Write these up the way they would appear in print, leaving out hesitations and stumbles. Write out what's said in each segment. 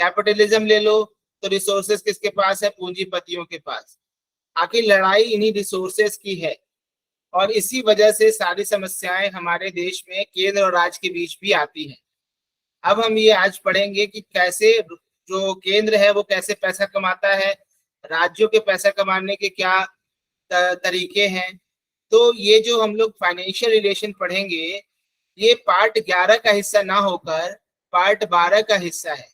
Capitalism ले लो तो resources किसके पास है? पूंजीपतियों के पास। आखिर लड़ाई इन्हीं रिसोर्सेस की है, और इसी वजह से सारी समस्याएं हमारे देश में केंद्र और राज्य के बीच भी आती हैं। अब हम ये आज पढ़ेंगे कि कैसे जो केंद्र है वो कैसे पैसा कमाता है, राज्यों के पैसा कमाने के क्या तरीके हैं। तो ये जो हम लोग फाइनेंशियल रिलेशन पढ़ेंगे, ये पार्ट 11 का हिस्सा ना होकर पार्ट 12 का हिस्सा है,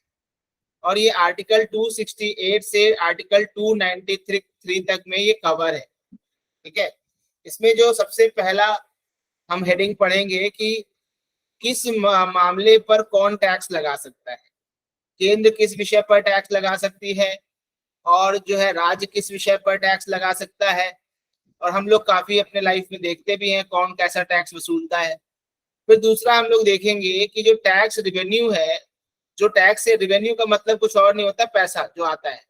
और ये आर्टिकल 268 से आर्टिकल 293 तक में ये कवर है। ठीक है, इसमें जो सबसे पहला हम हेडिंग पढ़ेंगे कि किस मामले पर कौन टैक्स लगा सकता है। केंद्र किस विषय पर टैक्स लगा सकती है, और जो है राज्य किस विषय पर टैक्स लगा सकता है। और हम लोग काफी अपने लाइफ में देखते भी हैं कौन कैसा टैक्स वसूलता है। फिर दूसरा हम लोग देखेंगे कि जो टैक्स रिवेन्यू है, जो टैक्स से रिवेन्यू का मतलब कुछ और नहीं होता, पैसा जो आता है।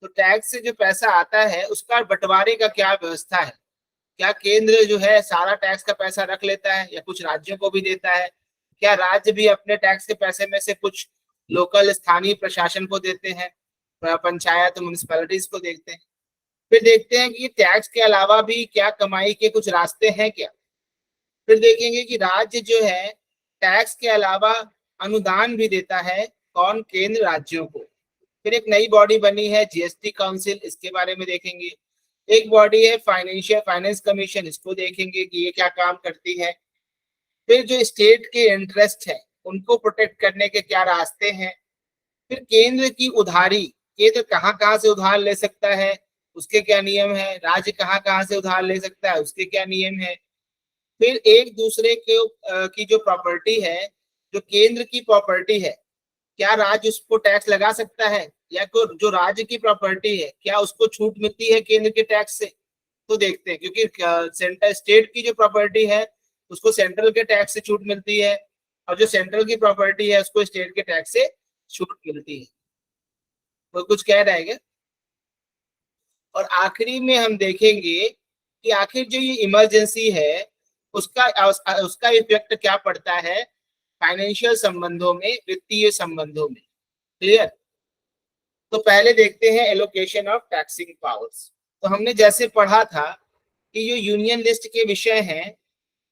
तो टैक्स से जो पैसा आता है उसका बंटवारे का क्या व्यवस्था है। क्या केंद्र जो है सारा टैक्स का पैसा रख लेता है या कुछ राज्यों को भी देता है? क्या राज्य भी अपने टैक्स के पैसे में से कुछ लोकल स्थानीय प्रशासन को देते हैं, पंचायत म्युनिसिपैलिटीज को देखते हैं? फिर देखते हैं कि टैक्स के अलावा भी क्या कमाई के कुछ रास्ते हैं क्या। फिर देखेंगे कि राज्य जो है टैक्स के अलावा अनुदान भी देता है, कौन? केंद्र राज्यों को। फिर एक नई बॉडी बनी है जीएसटी काउंसिल, इसके बारे में देखेंगे। एक बॉडी है फाइनेंस कमीशन, इसको देखेंगे कि ये क्या काम करती है। फिर जो स्टेट के इंटरेस्ट है उनको प्रोटेक्ट करने के क्या रास्ते हैं। फिर केंद्र की उधारी, केंद्र कहाँ कहाँ से उधार ले सकता है, उसके क्या नियम है। राज्य कहाँ कहाँ से उधार ले सकता है, उसके क्या नियम है। फिर एक दूसरे के की जो प्रॉपर्टी है, जो केंद्र की प्रॉपर्टी है, क्या राज्य उसको टैक्स लगा सकता है, या जो राज्य की प्रॉपर्टी है क्या उसको छूट मिलती है केंद्र के टैक्स से। तो देखते हैं, क्योंकि सेंटर स्टेट की जो प्रॉपर्टी है उसको सेंट्रल के टैक्स से छूट मिलती है, और जो सेंट्रल की प्रॉपर्टी है उसको स्टेट के टैक्स से छूट मिलती है। तो कुछ कह रहा है क्या? और आखिरी में हम देखेंगे कि आखिर जो ये इमरजेंसी है उसका इफेक्ट क्या पड़ता है फाइनेंशियल संबंधों में, वित्तीय संबंधों में। क्लियर? तो पहले देखते हैं एलोकेशन ऑफ टैक्सिंग पावर्स। तो हमने जैसे पढ़ा था कि जो यूनियन लिस्ट के विषय हैं,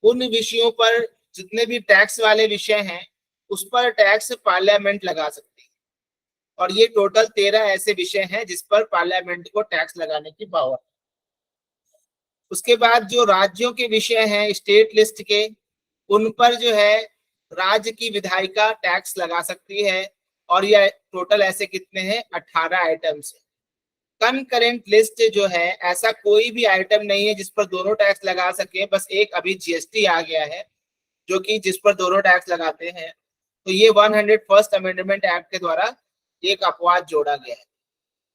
उन विषयों पर जितने भी टैक्स वाले विषय हैं उस पर टैक्स पार्लियामेंट लगा सकती है, और ये टोटल 13 ऐसे विषय हैं जिस पर पार्लियामेंट को टैक्स लगाने की पावर। उसके बाद जो राज्यों के विषय हैं स्टेट लिस्ट के, उन पर जो है राज्य की विधायिका टैक्स लगा सकती है, और ये टोटल ऐसे कितने हैं? 18 आइटम्स है। कनकरेंट लिस्ट जो है, ऐसा कोई भी आइटम नहीं है जिस पर दोनों टैक्स लगा सके, बस एक अभी जीएसटी आ गया है जो कि जिस पर दोनों टैक्स लगाते हैं। तो ये 101st अमेंडमेंट एक्ट के द्वारा एक अपवाद जोड़ा गया है।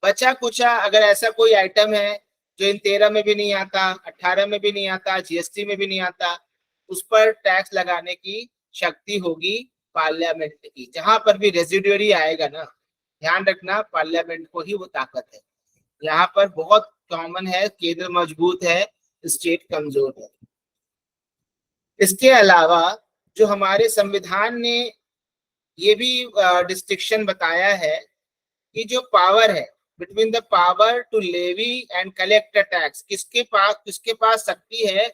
बचा कुचा अगर ऐसा कोई आइटम है जो इन 13 में भी नहीं आता, 18 में भी नहीं आता, जीएसटी में भी नहीं आता, उस पर टैक्स लगाने की शक्ति होगी पार्लियामेंट की। जहां पर भी रेजिडुअरी आएगा ना, ध्यान रखना पार्लियामेंट को ही वो ताकत है। यहाँ पर बहुत कॉमन है, केंद्र मजबूत है, स्टेट कमजोर है। इसके अलावा जो हमारे संविधान ने ये भी डिस्टिंक्शन बताया है कि जो पावर है between the power to levy and collect tax, किसके पास शक्ति है।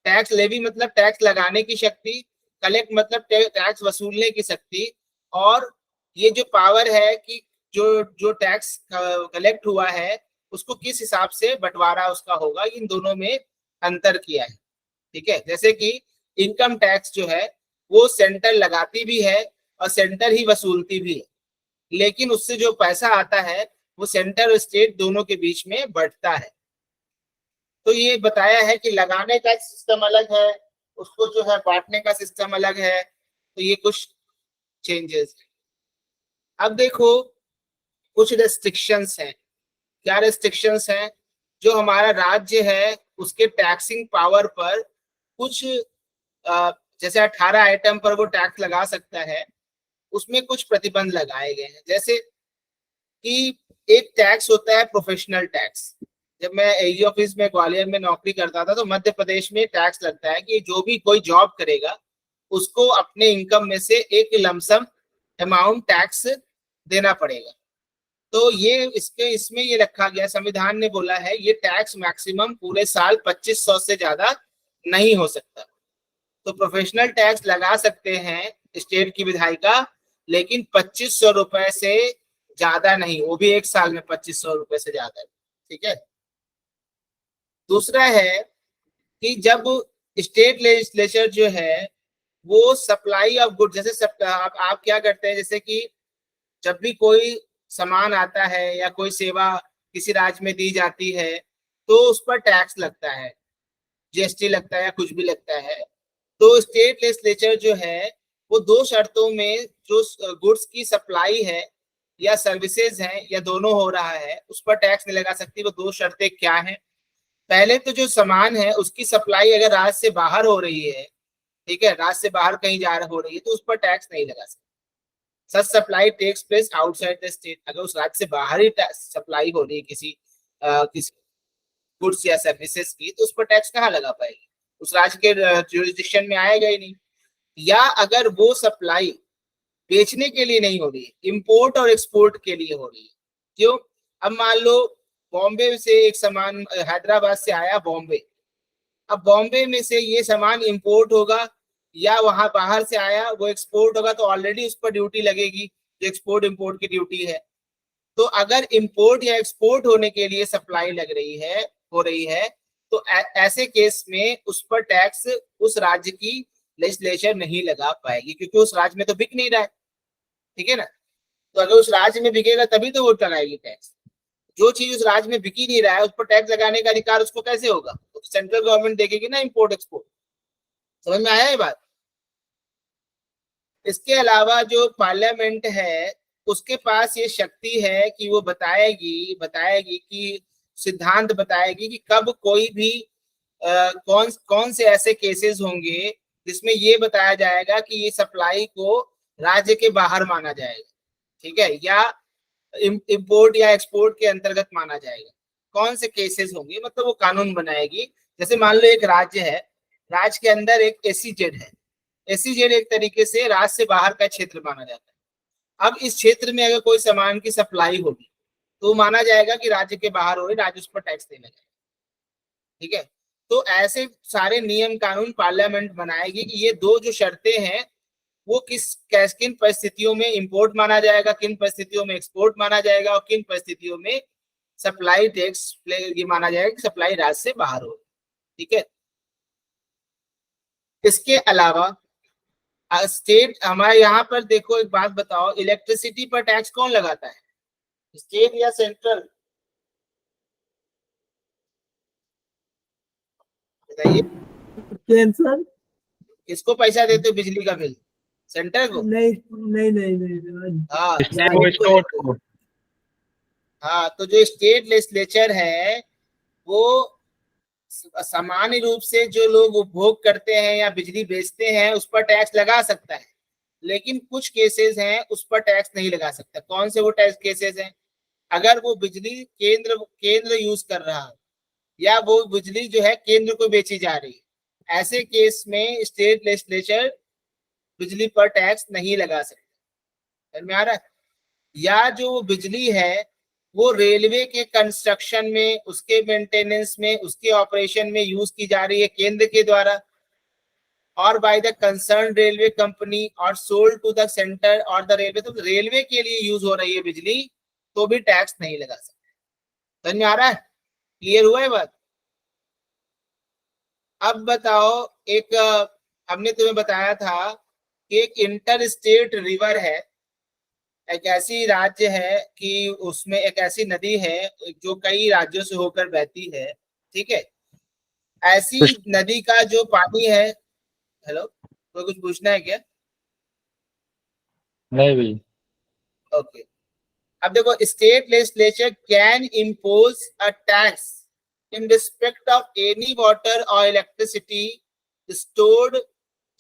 टैक्स लेवी मतलब टैक्स लगाने की शक्ति, कलेक्ट मतलब टैक्स वसूलने की शक्ति। और ये जो पावर है कि जो जो टैक्स कलेक्ट हुआ है उसको किस हिसाब से बंटवारा उसका होगा, इन दोनों में अंतर किया है। ठीक है, जैसे कि इनकम टैक्स जो है वो सेंटर लगाती भी है और सेंटर ही वसूलती भी है, लेकिन उससे जो पैसा आता है वो सेंटर और स्टेट दोनों के बीच में बढ़ता है। तो ये बताया है कि लगाने का सिस्टम अलग है, उसको जो है बांटने का सिस्टम अलग है। तो ये कुछ चेंजेस है। अब देखो कुछ रेस्ट्रिक्शंस हैं। क्या रेस्ट्रिक्शंस हैं? जो हमारा राज्य है उसके टैक्सिंग पावर पर कुछ जैसे 18 आइटम पर वो टैक्स लगा सकता है, उसमें कुछ प्रतिबंध लगाए गए हैं। जैसे कि एक टैक्स होता है प्रोफेशनल टैक्स। जब मैं एई ऑफिस में ग्वालियर में नौकरी करता था तो मध्य प्रदेश में टैक्स लगता है कि जो भी कोई जॉब करेगा उसको अपने इनकम में से एक लमसम अमाउंट टैक्स देना पड़ेगा। तो ये इसमें ये रखा गया, संविधान ने बोला है ये टैक्स मैक्सिमम पूरे साल 2500 से ज्यादा नहीं हो सकता। तो प्रोफेशनल टैक्स लगा सकते हैं स्टेट की विधायिका, लेकिन 2500 रुपए से ज्यादा नहीं, वो भी एक साल में 2500 रुपए से ज्यादा। ठीक है। दूसरा है कि जब स्टेट लेजिस्लेचर जो है वो सप्लाई ऑफ गुड, जैसे आप क्या करते हैं, जैसे कि जब भी कोई सामान आता है या कोई सेवा किसी राज्य में दी जाती है तो उस पर टैक्स लगता है, जीएसटी लगता है या कुछ भी लगता है। तो स्टेट लेजिस्लेचर जो है वो दो शर्तों में, जो गुड्स की सप्लाई है या सर्विसेज है या दोनों हो रहा है, उस पर टैक्स नहीं लगा सकती। वो दो शर्तें क्या हैं? पहले तो जो सामान है उसकी सप्लाई अगर राज्य से बाहर हो रही है, ठीक है, राज्य से बाहर कहीं जा हो रही है, तो उस पर टैक्स नहीं लगा सकते। Such supply takes place outside the state, अगर उस राज्य से बाहर ही सप्लाई हो रही है किसी गुड्स या सर्विसेज की, तो उस पर टैक्स कहाँ लगा पाएगी? उस राज्य के जुरिस्डिक्शन में आएगा ही नहीं। या अगर वो सप्लाई बेचने के लिए नहीं हो रही है, इंपोर्ट और एक्सपोर्ट के लिए हो रही है। क्यों? अब मान लो बॉम्बे से एक सामान हैदराबाद से आया बॉम्बे, अब बॉम्बे में से ये सामान इंपोर्ट होगा या वहां बाहर से आया वो एक्सपोर्ट होगा, तो ऑलरेडी उस पर ड्यूटी लगेगी जो एक्सपोर्ट इंपोर्ट की ड्यूटी है। तो अगर इंपोर्ट या एक्सपोर्ट होने के लिए सप्लाई लग रही है, हो रही है, तो ऐसे केस में उस पर टैक्स उस राज्य की लेजिस्लेचर नहीं लगा पाएगी, क्योंकि उस राज्य में तो बिक नहीं रहा है। ठीक है ना? तो अगर उस राज्य में बिकेगा तभी तो वो लगाएगी टैक्स। जो चीज उस राज्य में बिकी नहीं रहा है उस पर टैक्स लगाने का अधिकार उसको कैसे होगा? तो सेंट्रल गवर्नमेंट देखेगी ना इंपोर्ट एक्सपोर्ट। समझ में आया ये बात? इसके अलावा जो पार्लियामेंट है उसके पास ये शक्ति है कि वो बताएगी कि सिद्धांत बताएगी कि कब कोई भी कौन कौन से ऐसे केसेस होंगे जिसमें ये बताया जाएगा कि ये सप्लाई को राज्य के बाहर माना जाएगा, ठीक है, या इंपोर्ट या एक्सपोर्ट के अंतर्गत माना जाएगा। कौन से केसेस होंगे, मतलब वो कानून बनाएगी। जैसे मान लो एक राज्य है, राज्य के अंदर एक एसीजेड है, एसीजेड एक तरीके से राज्य से बाहर का क्षेत्र माना जाता है। अब इस क्षेत्र में अगर कोई सामान की सप्लाई होगी तो माना जाएगा कि राज्य के बाहर हो रही, राज्य उस पर टैक्स देना जाएगा। ठीक है। तो ऐसे सारे नियम कानून पार्लियामेंट बनाएगी कि ये दो जो शर्तें हैं वो किन परिस्थितियों में इंपोर्ट माना जाएगा, किन परिस्थितियों में एक्सपोर्ट माना जाएगा, और किन परिस्थितियों में सप्लाई टैक्स ये माना जाएगा कि सप्लाई राज्य से बाहर हो। ठीक है। इसके अलावा स्टेट, हमारे यहाँ पर देखो एक बात बताओ, इलेक्ट्रिसिटी पर टैक्स कौन लगाता है, स्टेट या सेंट्रल? बताइए। कैंसर? किसको पैसा देते हो बिजली का बिल? सेंटर को? नहीं नहीं नहीं नहीं। हाँ, स्टेट को। हाँ, तो जो स्टेट लेजिस्लेचर है वो सामान्य रूप से जो लोग उपभोग करते हैं या बिजली बेचते हैं उस पर टैक्स लगा सकता है, लेकिन कुछ केसेस हैं उस पर टैक्स नहीं लगा सकता। कौन से वो टैक्स केसेस हैं? अगर वो बिजली केंद्र यूज कर रहा है या वो बिजली जो है केंद्र को बेची जा रही है, ऐसे केस में स्टेट लेजिस्लेचर बिजली पर टैक्स नहीं लगा सकता। समझ में आ रहा है? या जो बिजली है वो रेलवे के कंस्ट्रक्शन में, उसके मेंटेनेंस में, उसके ऑपरेशन में यूज की जा रही है केंद्र के द्वारा, और by the concern railway company और सोल्ड टू द सेंटर और द रेलवे, तो रेलवे के लिए यूज हो रही है बिजली, तो भी टैक्स नहीं लगा सकते। समझ में आ रहा है? क्लियर हुआ है बात? अब बताओ, एक हमने तुम्हें बताया था कि एक इंटर स्टेट रिवर है, एक ऐसी राज्य है कि उसमें एक ऐसी नदी है जो कई राज्यों से होकर बहती है। ठीक है। ऐसी नदी का जो पानी है, हेलो, तो कुछ पूछना है क्या? नहीं भाई। ओके। अब देखो, state legislature can impose a tax in respect of any water or electricity stored,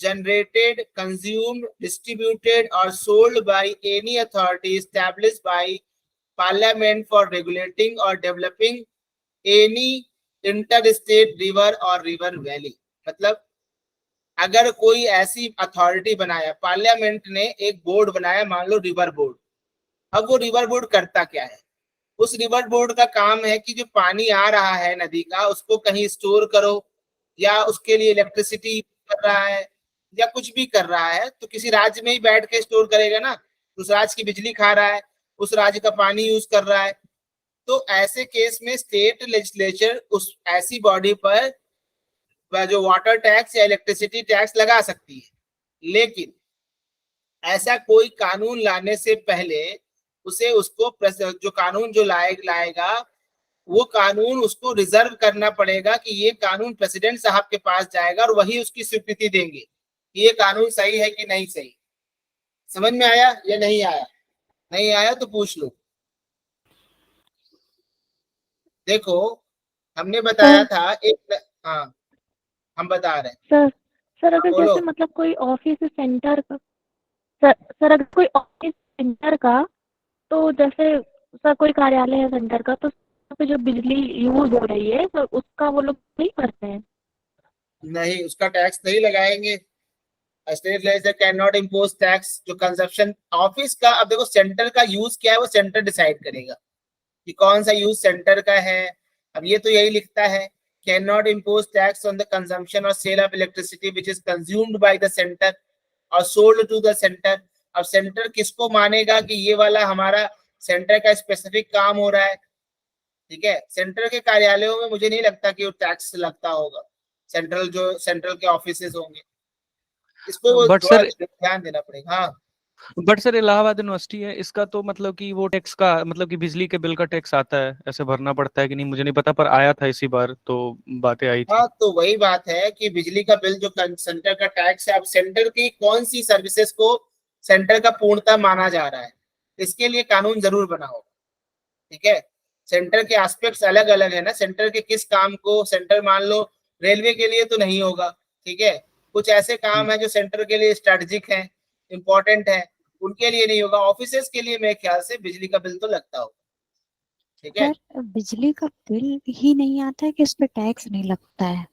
generated, consumed, distributed or sold by any authority established by parliament for regulating or developing any interstate river or river valley। मतलब अगर कोई ऐसी authority बनाया, parliament ने एक board बनाया, मान लो river board, अब वो रिवर बोर्ड करता क्या है? उस रिवर बोर्ड का काम है कि जो पानी आ रहा है नदी का उसको कहीं स्टोर करो, या उसके लिए इलेक्ट्रिसिटी कर रहा है या कुछ भी कर रहा है, तो किसी राज्य में ही बैठ के स्टोर करेगा ना। उस राज्य की बिजली खा रहा है, उस राज्य का पानी यूज कर रहा है, तो ऐसे केस में स्टेट लेजिस्लेचर उस ऐसी बॉडी पर जो वाटर टैक्स या इलेक्ट्रिसिटी टैक्स लगा सकती है। लेकिन ऐसा कोई कानून लाने से पहले उसे उसको जो कानून जो लाएगा वो कानून उसको रिजर्व करना पड़ेगा कि ये कानून प्रेसिडेंट साहब के पास जाएगा और वही उसकी स्वीकृति देंगे कि ये कानून सही है कि नहीं सही। समझ में आया या नहीं आया? नहीं आया तो पूछ लो। देखो हमने बताया था एक, हाँ हम बता रहे हैं। सर सर हाँ, अगर बोलो। जैसे मतलब कोई ऑफिस सेंटर का, सर अगर कोई ऑफिस सेंटर का, तो जैसे सर कोई कार्यालय है सेंटर का, तो वहाँ पे जो बिजली यूज हो रही है तो उसका वो लोग नहीं करते हैं। नहीं, उसका टैक्स नहीं लगाएंगे। State legislature can not impose tax जो कंजप्शन ऑफिस का। अब देखो सेंटर का यूज क्या है वो सेंटर डिसाइड करेगा कि कौन सा यूज सेंटर का है। अब ये तो यही लिखता है, cannot impose tax on the consumption और sale of electricity which is consumed by the centre और सोल्ड टू द सेंटर। अब सेंटर किसको मानेगा कि ये वाला हमारा सेंटर का स्पेसिफिक काम हो रहा है? ठीक है, सेंटर के कार्यालयों में मुझे नहीं लगता कि वो टैक्स लगता होगा। सेंट्रल के ऑफिसेज होंगे, इस पे वो बट थोड़ा सर ध्यान देना पड़ेगा। हाँ इलाहाबाद यूनिवर्सिटी है, इसका तो मतलब कि वो टैक्स का मतलब कि बिजली के बिल का टैक्स आता है, ऐसे भरना पड़ता है कि नहीं मुझे नहीं पता, पर आया था इसी बार तो बातें आई थी। हाँ, तो वही बात है कि बिजली का बिल जो सेंटर का टैक्स है, अब सेंटर की कौन सी सर्विसेज को सेंटर का पूर्णतः माना जा रहा है, इसके लिए कानून जरूर बना होगा। ठीक है, सेंटर के एस्पेक्ट्स अलग अलग है ना, सेंटर के किस काम को सेंटर मान लो रेलवे के लिए तो नहीं होगा। ठीक है, कुछ ऐसे काम है जो सेंटर के लिए स्ट्रेटेजिक है, इंपॉर्टेंट है, उनके लिए नहीं होगा। ऑफिसेस के लिए मेरे ख्याल से बिजली का बिल तो लगता होगा। ठीक है, सर बिजली का बिल ही नहीं आता है कि उस पे टैक्स नहीं लगता है?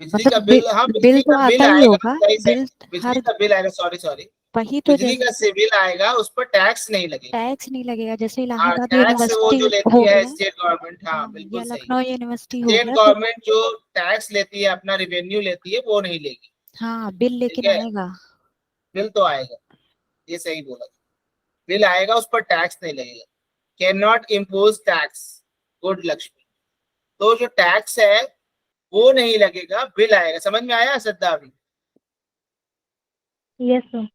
बिजली का मतलब बिल, हाँ बिल बिजली तो का बिल आता ही आएगा, होगा। सही सही, बिल बिजली हर का बिल आएगा, सॉरी सॉरी, वही तो, बिजली का जैसे बिल आएगा, उस पर टैक्स नहीं लगेगा। टैक्स नहीं लगेगा, जैसे हाँ, इलाहाबाद टैक्स वो यूनिवर्सिटी जो हो लेती है गया, स्टेट गवर्नमेंट, हाँ या बिल्कुल सही। लखनऊ यूनिवर्सिटी हो स्टेट गया, तो गवर्नमेंट जो टैक्स लेती है, अपना रेवेन्यू लेती है, वो नहीं लेगी। हाँ बिल ठीक लेकिन है, आएगा। बिल तो आएगा, ये सही बोला, बिल आएगा, उस पर टैक्स नहीं लगेगा। Can not impose tax, good Lakshmi. तो जो टैक्स है वो नहीं लगेगा, बिल आएगा। समझ में आया श्रद्धा? अभी यस सर।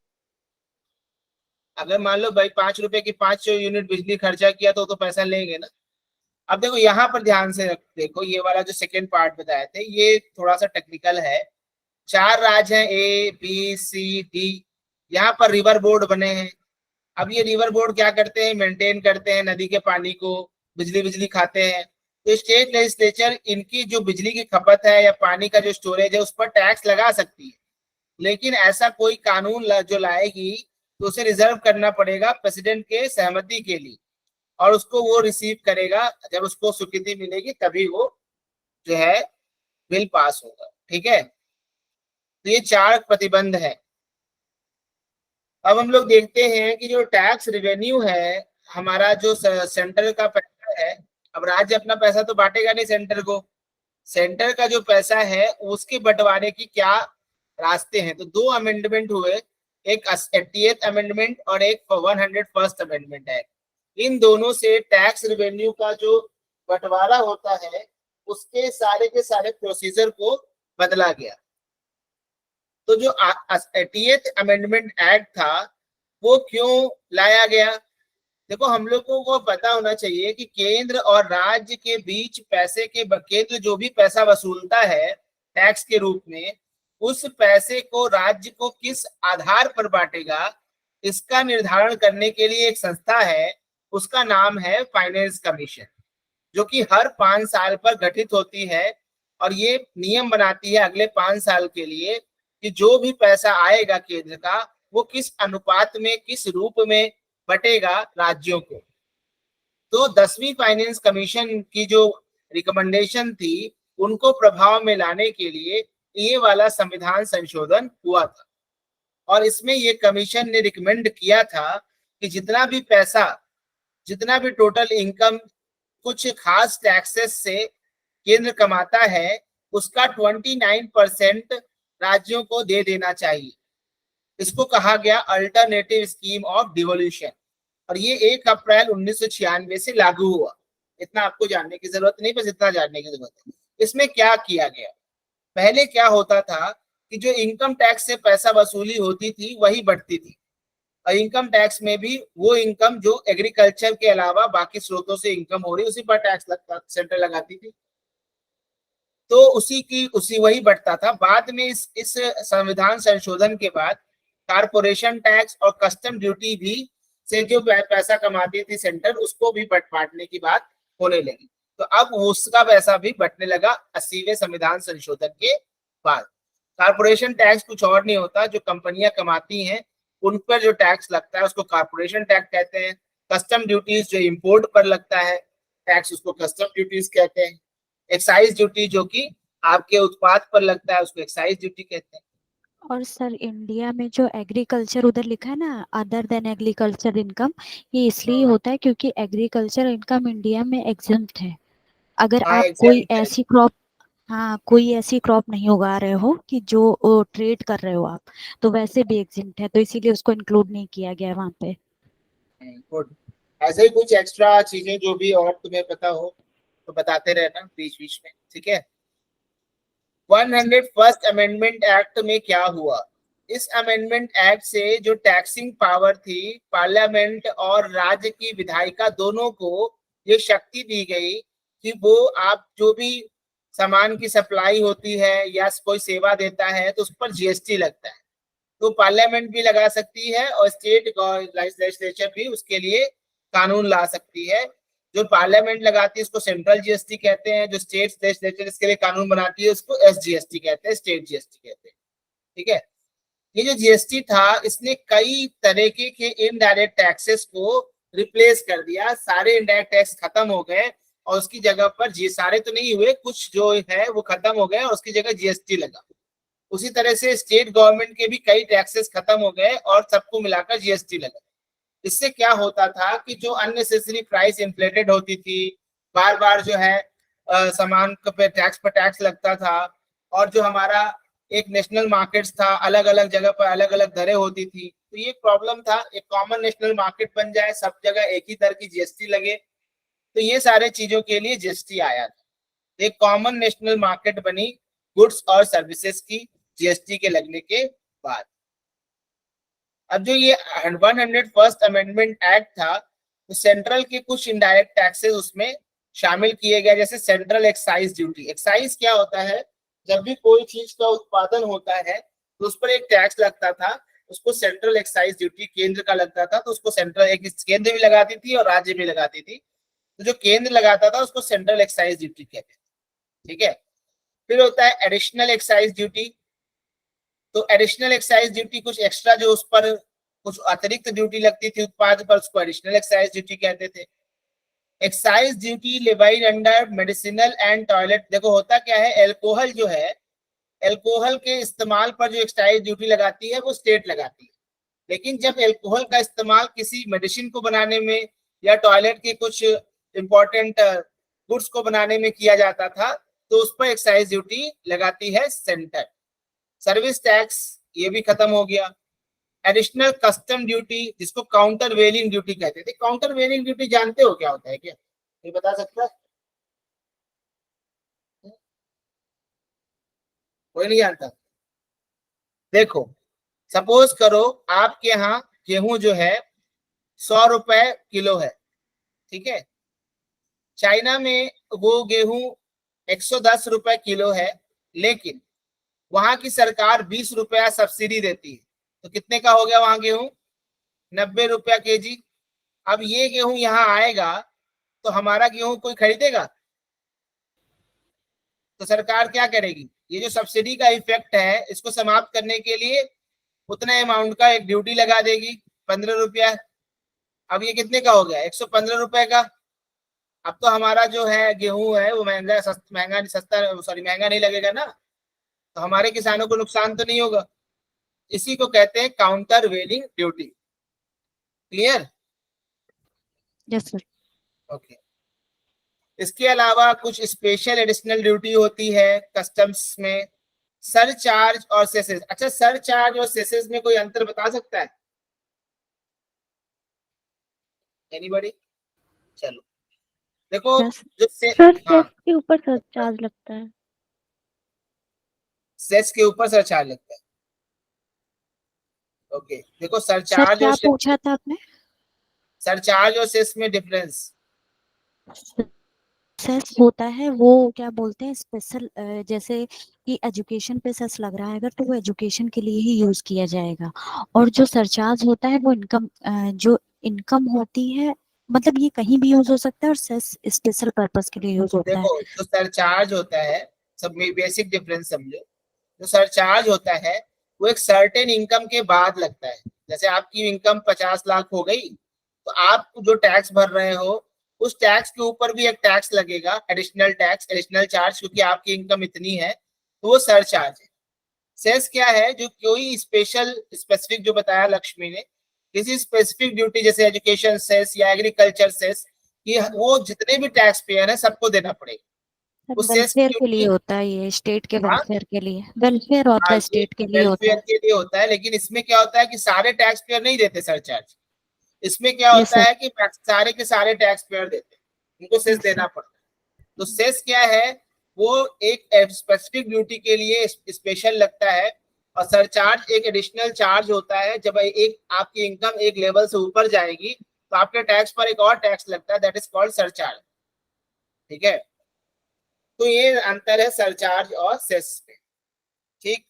अगर मान लो भाई 5 रुपए की 5 यूनिट बिजली खर्चा किया तो पैसा लेंगे ना। अब देखो यहाँ पर ध्यान से देखो, ये वाला जो सेकेंड पार्ट बताए थे ये थोड़ा सा टेक्निकल है। 4 राज्य हैं, A B C D, यहाँ पर रिवर बोर्ड बने हैं। अब ये रिवर बोर्ड क्या करते हैं, मेंटेन करते हैं नदी के पानी को, बिजली बिजली खाते हैं। तो स्टेट लेजिस्लेचर इनकी जो बिजली की खपत है या पानी का जो स्टोरेज है उस पर टैक्स लगा सकती है, लेकिन ऐसा कोई कानून जो लाएगी तो उसे रिजर्व करना पड़ेगा प्रेसिडेंट के सहमति के लिए, और उसको वो रिसीव करेगा, जब उसको स्वीकृति मिलेगी तभी वो जो है बिल पास होगा। ठीक है, तो ये 4 प्रतिबंध है। अब हम लोग देखते हैं कि जो टैक्स रेवेन्यू है हमारा, जो सेंटर का पैसा है, अब राज्य अपना पैसा तो बांटेगा नहीं सेंटर को, सेंटर का जो पैसा है उसके बंटवारे की क्या रास्ते हैं। तो 2 अमेंडमेंट हुए, एक 80th अमेंडमेंट और एक 101st अमेंडमेंट है। इन दोनों से टैक्स रेवेन्यू का जो बंटवारा होता है उसके सारे के सारे प्रोसीजर को बदला गया। तो जो 80th अमेंडमेंट एक्ट था वो क्यों लाया गया? देखो हम लोग को पता होना चाहिए कि केंद्र और राज्य के बीच पैसे के, केंद्र जो भी पैसा वसूलता है टैक्स के रूप में, उस पैसे को राज्य को किस आधार पर बांटेगा इसका निर्धारण करने के लिए एक संस्था है, उसका नाम है फाइनेंस कमीशन, जो कि हर 5 साल पर गठित होती है और ये नियम बनाती है अगले 5 साल के लिए कि जो भी पैसा आएगा केंद्र का वो किस अनुपात में, किस रूप में बटेगा राज्यों को। तो 10वीं फाइनेंस कमीशन की जो रिकमेंडेशन थी उनको प्रभाव में लाने के लिए ये वाला संविधान संशोधन हुआ था। और इसमें ये कमीशन ने रिकमेंड किया था कि जितना भी पैसा, जितना भी टोटल इनकम कुछ खास टैक्सेस से केंद्र कमाता है, उसका 29% राज्यों को दे देना चाहिए। इसको कहा गया अल्टरनेटिव स्कीम ऑफ डिवोल्यूशन, और ये 1 अप्रैल 1996 से लागू हुआ। इतना आपको जानने की जरूरत नहीं, बस इतना जानने की जरूरत है। इसमें क्या किया गया, पहले क्या होता था कि जो इनकम टैक्स से पैसा वसूली होती थी वही बढ़ती थी, और इनकम टैक्स में भी वो इनकम जो एग्रीकल्चर के अलावा बाकी स्रोतों से इनकम हो रही, उसी पर टैक्स लगता, सेंटर लगाती थी, तो उसी वही बढ़ता था। बाद में इस संविधान संशोधन के बाद कारपोरेशन टैक्स और कस्टम ड्यूटी भी से जो पैसा कमाती थी सेंटर, उसको भी बांटने की बात होने लगी। तो अब उसका पैसा भी बंटने लगा 80वें संविधान संशोधन के बाद। कारपोरेशन टैक्स कुछ और नहीं होता, जो कंपनियां कमाती हैं उन पर जो टैक्स लगता है उसको कारपोरेशन टैक्स कहते हैं। कस्टम ड्यूटीज जो इंपोर्ट पर लगता है टैक्स, उसको कस्टम ड्यूटीज कहते हैं। एक्साइज ड्यूटी जो कि आपके उत्पाद पर लगता है, उसको एक्साइज ड्यूटी कहते हैं। और सर इंडिया में जो एग्रीकल्चर उधर लिखा है ना, अदर देन एग्रीकल्चर इनकम, ये इसलिए होता है क्योंकि एग्रीकल्चर इनकम इंडिया में एग्जम्प्ट है। अगर हाँ, आप कोई exempt है। ऐसी क्रॉप, हाँ कोई ऐसी क्रॉप नहीं उगा रहे हो कि जो ट्रेड कर रहे हो आप, तो वैसे भी एग्जम्प्ट है, तो इसीलिए उसको इंक्लूड नहीं किया गया है वहां पे। गुड। ऐसे ही कुछ एक्स्ट्रा चीजें जो भी और तुम्हें पता हो तो बताते रहना बीच बीच में, ठीक है। 101st अमेंडमेंट एक्ट में क्या हुआ, इस अमेंडमेंट एक्ट से जो टैक्सिंग पावर थी, पार्लियामेंट और राज्य की विधायिका दोनों को ये शक्ति दी गई कि वो आप जो भी सामान की सप्लाई होती है या कोई सेवा देता है तो उस पर जीएसटी लगता है, तो पार्लियामेंट भी लगा सकती है और स्टेट लेजिस्लेचर भी उसके लिए कानून ला सकती है। जो पार्लियामेंट लगाती है उसको सेंट्रल जीएसटी कहते हैं, जो स्टेट लेजिस्लेचर इसके लिए कानून बनाती है उसको एसजीएसटी कहते हैं, स्टेट जीएसटी कहते हैं, ठीक है। ये जो जीएसटी था इसने कई तरीके के इनडायरेक्ट टैक्सेस को रिप्लेस कर दिया, सारे इनडायरेक्ट टैक्स खत्म हो गए और उसकी जगह पर जी, सारे तो नहीं हुए, कुछ जो है वो खत्म हो गए और उसकी जगह जीएसटी लगा। उसी तरह से स्टेट गवर्नमेंट के भी कई टैक्सेस खत्म हो गए और सबको मिलाकर जीएसटी लगा। इससे क्या होता था कि जो अननेसेसरी प्राइस इन्फ्लेटेड होती थी, बार बार जो है सामान पे टैक्स लगता था, और जो हमारा एक नेशनल मार्केट्स था, अलग अलग जगह पर अलग अलग दरें होती थी, तो ये प्रॉब्लम था। एक कॉमन नेशनल मार्केट बन जाए, सब जगह एक ही दर की जीएसटी लगे, तो ये सारे चीजों के लिए जीएसटी आया था। एक कॉमन नेशनल मार्केट बनी गुड्स और सर्विसेज की जीएसटी के लगने के बाद। अब जो ये 101st अमेंडमेंट एक्ट था, तो सेंट्रल के कुछ इनडायरेक्ट टैक्सेस उसमें शामिल किए गए, जैसे सेंट्रल एक्साइज ड्यूटी। एक्साइज क्या होता है, जब भी कोई चीज का उत्पादन होता है तो उस पर एक टैक्स लगता था, उसको सेंट्रल एक्साइज ड्यूटी केंद्र का लगता था, तो उसको सेंट्रल, एक केंद्र भी लगाती थी और राज्य भी लगाती थी, तो जो केंद्र लगाता था उसको सेंट्रल एक्साइज ड्यूटी कहते थे, ठीक है। फिर होता है एडिशनल एक्साइज ड्यूटी। तो एडिशनल एक्साइज ड्यूटी कुछ एक्स्ट्रा जो उस पर कुछ अतिरिक्त ड्यूटी लगती थी उत्पाद पर, उसको एडिशनल एक्साइज ड्यूटी कहते थे। Excise duty levied under medicinal and toilet. देखो होता क्या है, एल्कोहल जो है, एल्कोहल के इस्तेमाल पर जो एक्साइज ड्यूटी लगाती है वो स्टेट लगाती है, लेकिन जब एल्कोहल का इस्तेमाल किसी मेडिसिन को बनाने में या टॉयलेट के कुछ इंपॉर्टेंट गुड्स को बनाने में किया जाता था तो उस पर एक्साइज ड्यूटी लगाती है सेंटर। सर्विस टैक्स ये भी खत्म हो गया। एडिशनल कस्टम ड्यूटी, जिसको काउंटर वेलिंग ड्यूटी कहते थे। काउंटर वेलिंग ड्यूटी जानते हो क्या होता है क्या, ये बता सकता है? कोई नहीं जानता? देखो, सपोज करो आपके यहाँ गेहूं जो है 100 रुपए किलो है, ठीक है। चाइना में वो गेहूं 110 रुपए किलो है, लेकिन वहां की सरकार 20 रुपया सब्सिडी देती है, तो कितने का हो गया वहां गेहूं? 90 रुपया केजी। अब ये गेहूं यहाँ आएगा तो हमारा गेहूं कोई खरीदेगा? तो सरकार क्या करेगी, ये जो सब्सिडी का इफेक्ट है इसको समाप्त करने के लिए उतने अमाउंट का एक ड्यूटी लगा देगी, 15 रुपया। अब ये कितने का हो गया? 115 रुपए का। अब तो हमारा जो है गेहूं है वो महंगा सस्ता, सॉरी महंगा नहीं लगेगा ना, तो हमारे किसानों को नुकसान तो नहीं होगा। इसी को कहते हैं countervailing duty. Clear? Yes sir. Okay. इसके अलावा कुछ स्पेशल एडिशनल ड्यूटी होती है कस्टम्स में, सरचार्ज और सेसेस। अच्छा, सरचार्ज और सेसेस में कोई अंतर बता सकता है एनीबॉडी? चलो देखो, यस जो सर हाँ, सेस के ऊपर सरचार्ज लगता है। सेस के ऊपर सरचार्ज लगता है। ओके, देखो सर सरचार्ज क्या और पूछा था आपने? सरचार्ज और सेस में डिफरेंस। सेस होता है वो क्या बोलते हैं स्पेशल, जैसे कि एजुकेशन पे सेस लग रहा है अगर तो वो एजुकेशन के लिए ही यूज किया जाएगा, और जो सरचार्ज होता है वो इनकम, जो इनकम होती है, मतलब ये कहीं भी यूज हो सकता है और सेस स्पेशल पर्पस के लिए यूज होता है। देखो जो सरचार्ज होता है, सब में बेसिक डिफरेंस समझो। जो सरचार्ज होता है वो एक सर्टेन इनकम के बाद लगता है। जैसे आपकी इनकम 50 लाख हो गई, तो आप जो टैक्स भर रहे हो उस टैक्स के ऊपर भी एक टैक्स लगेगा, एडिशनल टैक्स, एडिशनल चार्ज, क्योंकि आपकी इनकम इतनी है, तो वो सरचार्ज है। सेस क्या है? जो कोई स्पेशल स्पेसिफिक, जो बताया लक्ष्मी ने, किसी स्पेसिफिक ड्यूटी जैसे एजुकेशन सेस या एग्रीकल्चर सेस, ये वो जितने भी टैक्स पेयर है सबको देना पड़ेगा। सर उस सेस वेलफेयर की के लिए ड्यूटी, होता है, ये स्टेट के हाँ वेलफेयर के लिए, वेलफेयर ऑफ हाँ, द ये स्टेट के लिए होता वेलफेयर है। के लिए होता है। लेकिन इसमें क्या होता है कि सारे टैक्स पेयर नहीं देते सरचार्ज। इसमें क्या यस होता सर। है कि सारे के सारे टैक्स पेयर देते हैं, उनको सेस यस देना सर। पड़ता है। तो सेस क्या है? वो एक स्पेसिफिक ड्यूटी के लिए स्पेशल लगता है, और सरचार्ज एक एडिशनल चार्ज होता है। जब एक आपकी इनकम एक लेवल से ऊपर जाएगी तो आपके टैक्स पर एक और टैक्स लगता है, दैट इज कॉल्ड सरचार्ज। ठीक है, तो ये अंतर है सरचार्ज और सेस में। ठीक,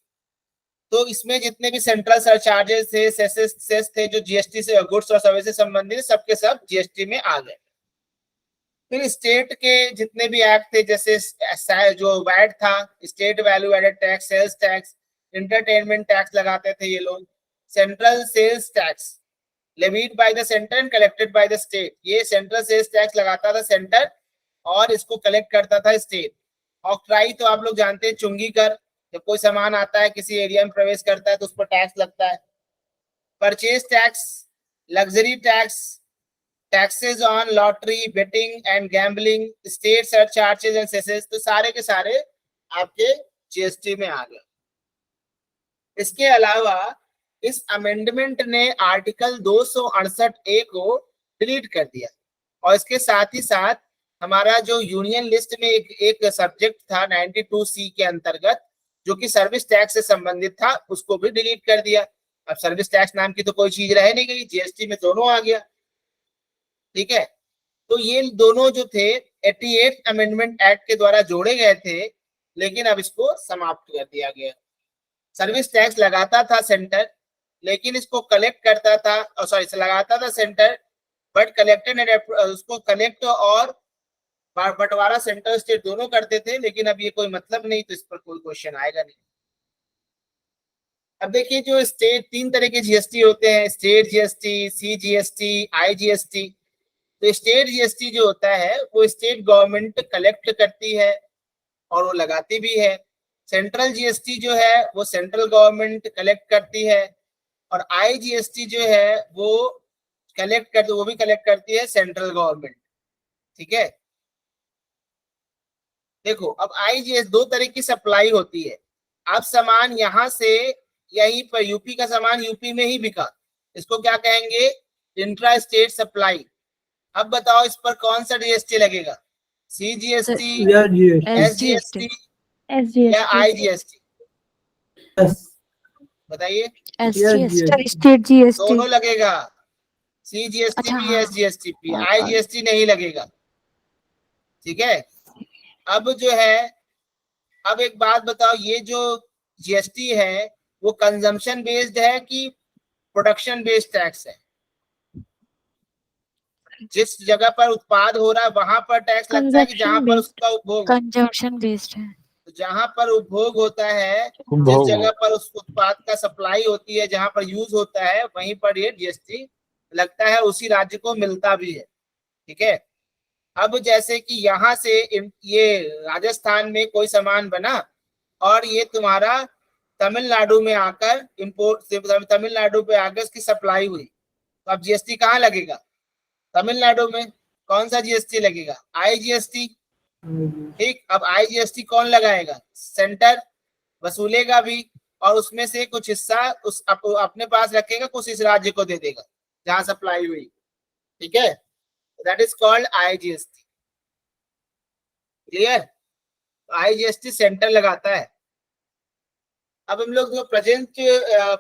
तो इसमें जितने भी सेंट्रल सरचार्जेस थे, सेस थे, जो जीएसटी से, गुड्स और सर्विस से संबंधित, सबके सब जीएसटी में आ गए। फिर स्टेट के जितने भी एक्ट थे, जैसे जो वैट था, state value added tax, sales tax, entertainment tax लगाते थे ये लोग, central sales tax levied by the centre and collected by the state. ये सेंट्रल सेल्स टैक्स लगाता था सेंटर और इसको कलेक्ट करता था स्टेट। ऑक्ट्राई तो आप लोग जानते हैं, चुंगी कर, जब कोई सामान आता है किसी एरिया में प्रवेश करता है तो उस पर टैक्स लगता है। Purchase tax, luxury tax, taxes on lottery, betting and gambling, state surcharges and cesses, तो सारे के सारे आपके जीएसटी में आ गए। इसके अलावा इस अमेंडमेंट ने आर्टिकल 268 को डिलीट कर दिया, और इसके साथ ही साथ हमारा जो यूनियन लिस्ट में एक सब्जेक्ट था 92C के अंतर्गत, जो कि सर्विस टैक्स से संबंधित था, उसको भी डिलीट कर दिया। अब सर्विस टैक्स नाम की तो कोई चीज रह नहीं गई, जीएसटी में दोनों आ गया। ठीक है, तो ये दोनों जो थे 88 अमेंडमेंट एक्ट के द्वारा जोड़े गए थे, लेकिन अब इसको समाप्त कर दिया गया। सर्विस टैक्स लगाता था सेंटर, लेकिन इसको कलेक्ट करता था, सॉरी, लगाता था सेंटर, बट कलेक्टेड उसको कलेक्ट और बंटवारा सेंटर स्टेट दोनों करते थे। लेकिन अब ये कोई मतलब नहीं, तो इस पर कोई क्वेश्चन आएगा नहीं। अब देखिए, जो स्टेट, 3 तरह के जीएसटी होते हैं, स्टेट जीएसटी, सीजीएसटी, आईजीएसटी। तो स्टेट जीएसटी जो होता है वो स्टेट गवर्नमेंट कलेक्ट करती है और वो लगाती भी है। सेंट्रल जीएसटी जो है वो सेंट्रल गवर्नमेंट कलेक्ट करती है, और आईजीएसटी जो है वो भी कलेक्ट करती है सेंट्रल गवर्नमेंट। ठीक है, देखो अब आईजीएस 2 तरह की सप्लाई होती है। अब सामान यहाँ से, यहीं पर यूपी का सामान यूपी में ही बिका, इसको क्या कहेंगे? Intra state supply. अब बताओ इस पर कौन सा जीएसटी लगेगा? सीजीएसटी, या जीएसटी, एसजीएसटी या एसजीएसटी, आईजीएसटी? यस, बताइए। या एसजीएसटी। GST, state GST. दोनों लगेगा, सीजीएसटी अच्छा भी, हाँ। एसजीएसटी भी, और आईजीएसटी नहीं लगेगा। ठीक है, अब जो है, अब एक बात बताओ, ये जो जीएसटी है वो कंजम्पशन बेस्ड है कि प्रोडक्शन बेस्ड टैक्स है? जिस जगह पर उत्पाद हो रहा है वहां पर टैक्स लगता है कि जहां कंजप्शन पर बेस्ड। उसका उपभोग? कंजम्पशन बेस्ड है। तो जहां पर उपभोग होता है, जिस जगह पर उस उत्पाद का सप्लाई होती है, जहां पर यूज होता है, वहीं पर ये जीएसटी लगता है, उसी राज्य को मिलता भी है। ठीक है, अब जैसे कि यहाँ से ये राजस्थान में कोई सामान बना और ये तुम्हारा तमिलनाडु में आकर इम्पोर्ट, तमिलनाडु पे आकर इसकी सप्लाई हुई, तो अब जीएसटी कहाँ लगेगा? तमिलनाडु में। कौन सा जीएसटी लगेगा? आईजीएसटी। ठीक, अब आईजीएसटी कौन लगाएगा? सेंटर वसूलेगा भी, और उसमें से कुछ हिस्सा उस अपने पास रखेगा, कुछ इस राज्य को दे देगा जहां सप्लाई हुई। ठीक है, that is called IGST. Clear? IGST centre लगाता है। अब हम लोग जो प्रेजेंट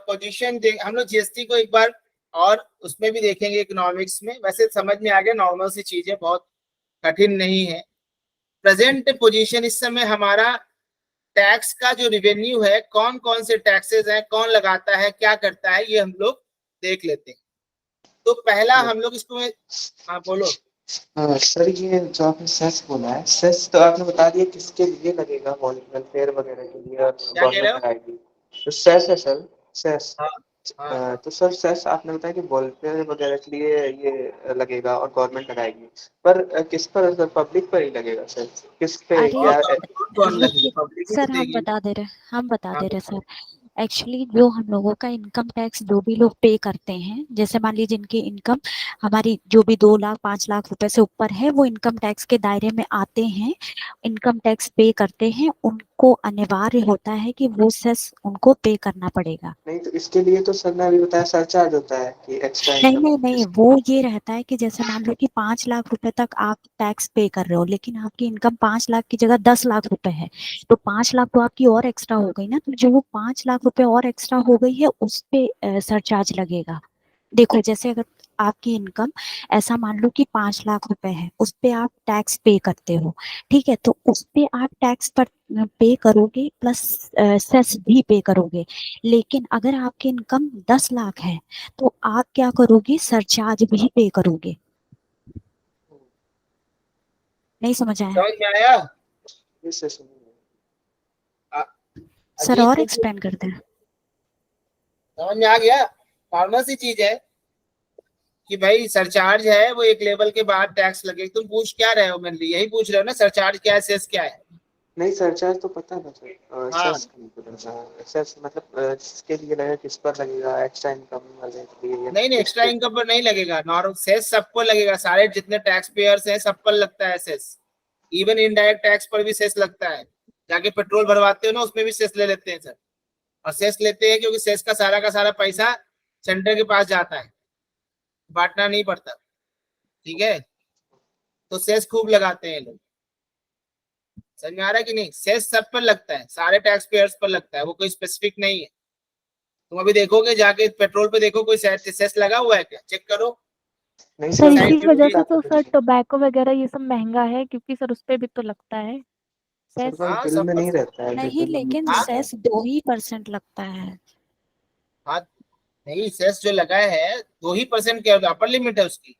पोजीशन हम लोग जीएसटी को एक बार और उसमें भी देखेंगे इकोनॉमिक्स में। वैसे समझ में आ गया, नॉर्मल सी चीज है, बहुत कठिन नहीं है। प्रेजेंट पोजीशन इस समय हमारा टैक्स का जो रिवेन्यू है, कौन कौन से टैक्सेस हैं, कौन लगाता है, क्या करता है, ये हम लोग देख लेते हैं। तो पहला हम लोग इसको, हाँ बोलो। सर ये जो आपने सेस बोला है, सेस तो आपने बता दिया किसके लिए लगेगा, वेलफेयर वगैरह के लिए, और क्या कह रहे हो? गवर्नमेंट लगाएगी। तो सेस है सर, सेस। हाँ, हाँ। तो सर सेस आपने बताया कि वेलफेयर वगैरह के लिए ये लगेगा और गवर्नमेंट लगाएगी, पर किस पर? सर पब्लिक पर ही लगेगा सर, किस पे? अरे क्या कौन लगेगा? पब्लिक ही तो सर हम देगी। बता दे रहे हाँ, सर। एक्चुअली जो हम लोगों का इनकम टैक्स जो भी लोग पे करते हैं, जैसे मान लीजिए जिनकी इनकम हमारी जो भी 2 लाख 5 लाख रुपए से ऊपर है, वो इनकम टैक्स के दायरे में आते हैं, इनकम टैक्स पे करते हैं, उनको अनिवार्य होता है कि वो सेस उनको पे करना पड़ेगा। नहीं, तो इसके लिए तो सर ने अभी बताया सरचार्ज होता है कि एक्स्ट्रा नहीं इनकम। नहीं नहीं, वो ये रहता है कि जैसे मान लो कि 5 लाख रुपए तक आप टैक्स पे कर रहे हो, लेकिन आपकी इनकम 5 लाख की जगह 10 लाख रुपए है, तो 5 लाख तो आपकी और एक्स्ट्रा हो गई ना, तो जो वो 5 लाख रुपए और एक्स्ट्रा हो गई है उस पे सरचार्ज लगेगा। देखो जैसे अगर आपकी इनकम ऐसा मान लो कि 5 लाख रुपए है, उस पे आप टैक्स पे करते हो, ठीक है, तो उस पे आप टैक्स पर पे करोगे प्लस सेस भी पे करोगे। लेकिन अगर आपकी इनकम 10 लाख है तो आप क्या करोगे? सरचार्ज भी पे करोगे। नहीं समझ आया? समझ में आया? इस सेशन में सर अजीब और क्योंकि एक्सप्लेन करते हैं। समझ में आ गया। नॉर्मल सी चीज है कि भाई सरचार्ज है, वो एक लेवल के बाद टैक्स लगे। तुम पूछ क्या रहे हो? मेरे लिए यही पूछ रहे हो ना, सरचार्ज क्या है, सेस क्या है? नहीं, सरचार्ज तो पता है सर, हाँ, सेस सेस मतलब किसके लिए लगेगा, किस पर लगेगा, एक्स्ट्रा इनकम वाले के लिए या नहीं नहीं, किस एक्स्ट्रा पे? इनकम पर नहीं लगेगा। नॉर्मल सेस सबको लगेगा, सारे जितने टैक्स पेयर्स हैं सब पर लगता है सेस। इवन इनडायरेक्ट टैक्स पर भी सेस लगता है। जाके पेट्रोल भरवाते हो ना, उसमें भी सेस ले लेते हैं सर। और सेस लेते हैं क्योंकि सेस का सारा पैसा सेंटर के पास जाता है, बांटना नहीं पड़ता। ठीक है, तो सेस खूब लगाते हैं लोग। समझ में आ रहा है कि नहीं? सेस सब पर लगता है, सारे टैक्स पेयर्स पर लगता है, वो कोई स्पेसिफिक नहीं है। तुम अभी देखोगे जाके पेट्रोल पे, देखो कोई सेस लगा हुआ है क्या, चेक करो। नहीं सर सर, इसी साइड वजह ड्यूटी, से तो सर टोबैको वगैरह ये सब महंगा है, क्योंकि सर उस पे भी तो लगता है सर सेस। पर हाँ बिल सब में पर। नहीं रहता है, नहीं, लेकिन हाँ, सेस 2% लगता है। हाँ, नहीं सेस जो लगा है 2% क्या अपर लिमिट है उसकी?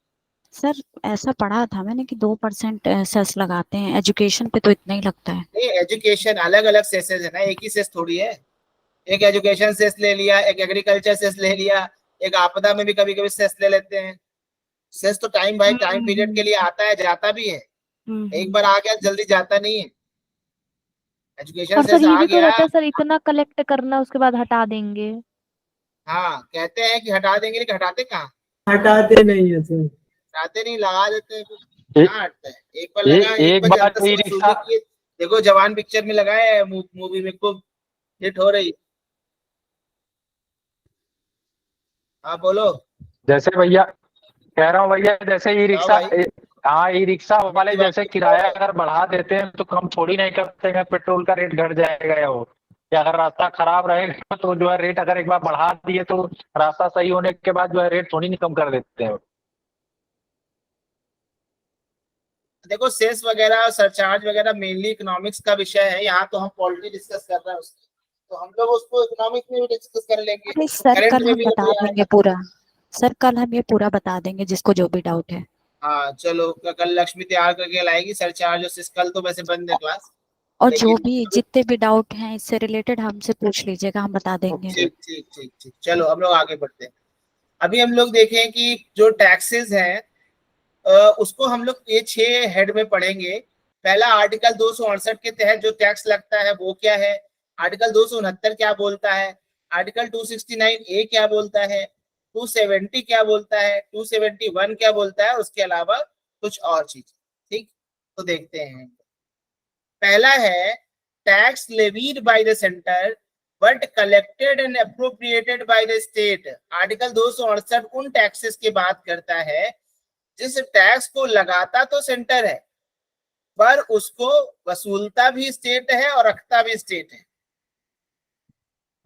सर ऐसा पढ़ा था मैंने कि 2% सेस लगाते हैं, एजुकेशन पे तो इतना ही लगता है। नहीं, एजुकेशन अलग अलग सेसेस है ना, एक ही सेस थोड़ी है। एक एजुकेशन सेस ले लिया, एक एग्रीकल्चर सेस ले लिया, एक आपदा में भी कभी कभी सेस ले लेते हैं। सेस तो टाइम बाय टाइम पीरियड के लिए आता है, जाता भी है। एक बार आ गया जल्दी जाता नहीं है। एजुकेशन और सर सेस ये आ भी तो गया। रहता है सर, इतना कलेक्ट करना उसके बाद हटा देंगे। हाँ, कहते हैं कि हटा देंगे, लेकिन हटाते कहाँ? हटाते नहीं है सर। हटाते नहीं, लगा देते हैं कुछ। ए, कहाँ हटता है? एक बार लगा, एक एक बार बार जनता से ई वसूली रिक्शा की। देखो जवान पिक्चर में लगाया है, मूवी में खूब हिट हो रही। हाँ बोलो। जैसे भैया कह रहा हूँ भैया, जैसे ई हाँ रिक्शा, भाई, हाँ ई रिक्शा वाले मेरी बात जैसे सुन रहे किराया हो? अगर बढ़ा देते हैं तो कम थोड़ी नहीं करते हैं, पेट्रोल का रेट घट जाएगा या वो, या अगर रास्ता खराब रहेगा तो जो है रेट अगर एक बार बढ़ा दिए तो रास्ता सही होने के बाद जो है रेट थोड़ी नहीं कम कर देते हैं। देखो सेस वगैरह सरचार्ज वगैरह मेनली इकोनॉमिक्स का विषय है, यहाँ तो हम पॉलिटी डिस्कस कर रहे हैं उसकी, तो हम लोग उसको इकोनॉमिक्स में भी डिस्कस कर लेंगे, अरे सर करंट कल में हम भी बता अभी देंगे आएगा। पूरा। सर कल हम ये पूरा बता देंगे जिसको जो भी डाउट है। हाँ चलो, कल लक्ष्मी तैयार करके लाएगी सरचार्ज और सेस। कल तो वैसे बंद है क्लास, और जो लेकिन भी जितने भी डाउट हैं इससे रिलेटेड हमसे पूछ लीजिएगा, हम बता देंगे। ठीक ठीक ठीक ठीक, चलो हम लोग आगे बढ़ते हैं। अभी हम लोग देखें कि जो टैक्सेस हैं, उसको हम लोग ये 6 हेड में पढ़ेंगे। पहला आर्टिकल 268 के तहत जो टैक्स लगता है वो क्या है, आर्टिकल 269 क्या बोलता है, आर्टिकल 269A क्या बोलता है, 270 क्या बोलता है, 271 क्या बोलता है, उसके अलावा कुछ और चीज। ठीक, तो देखते हैं। पहला है tax levied by the centre but collected and appropriated by the state. Article 268 उन टैक्सेस की बात करता है जिस टैक्स को लगाता तो सेंटर है पर उसको वसूलता भी स्टेट है और रखता भी स्टेट है।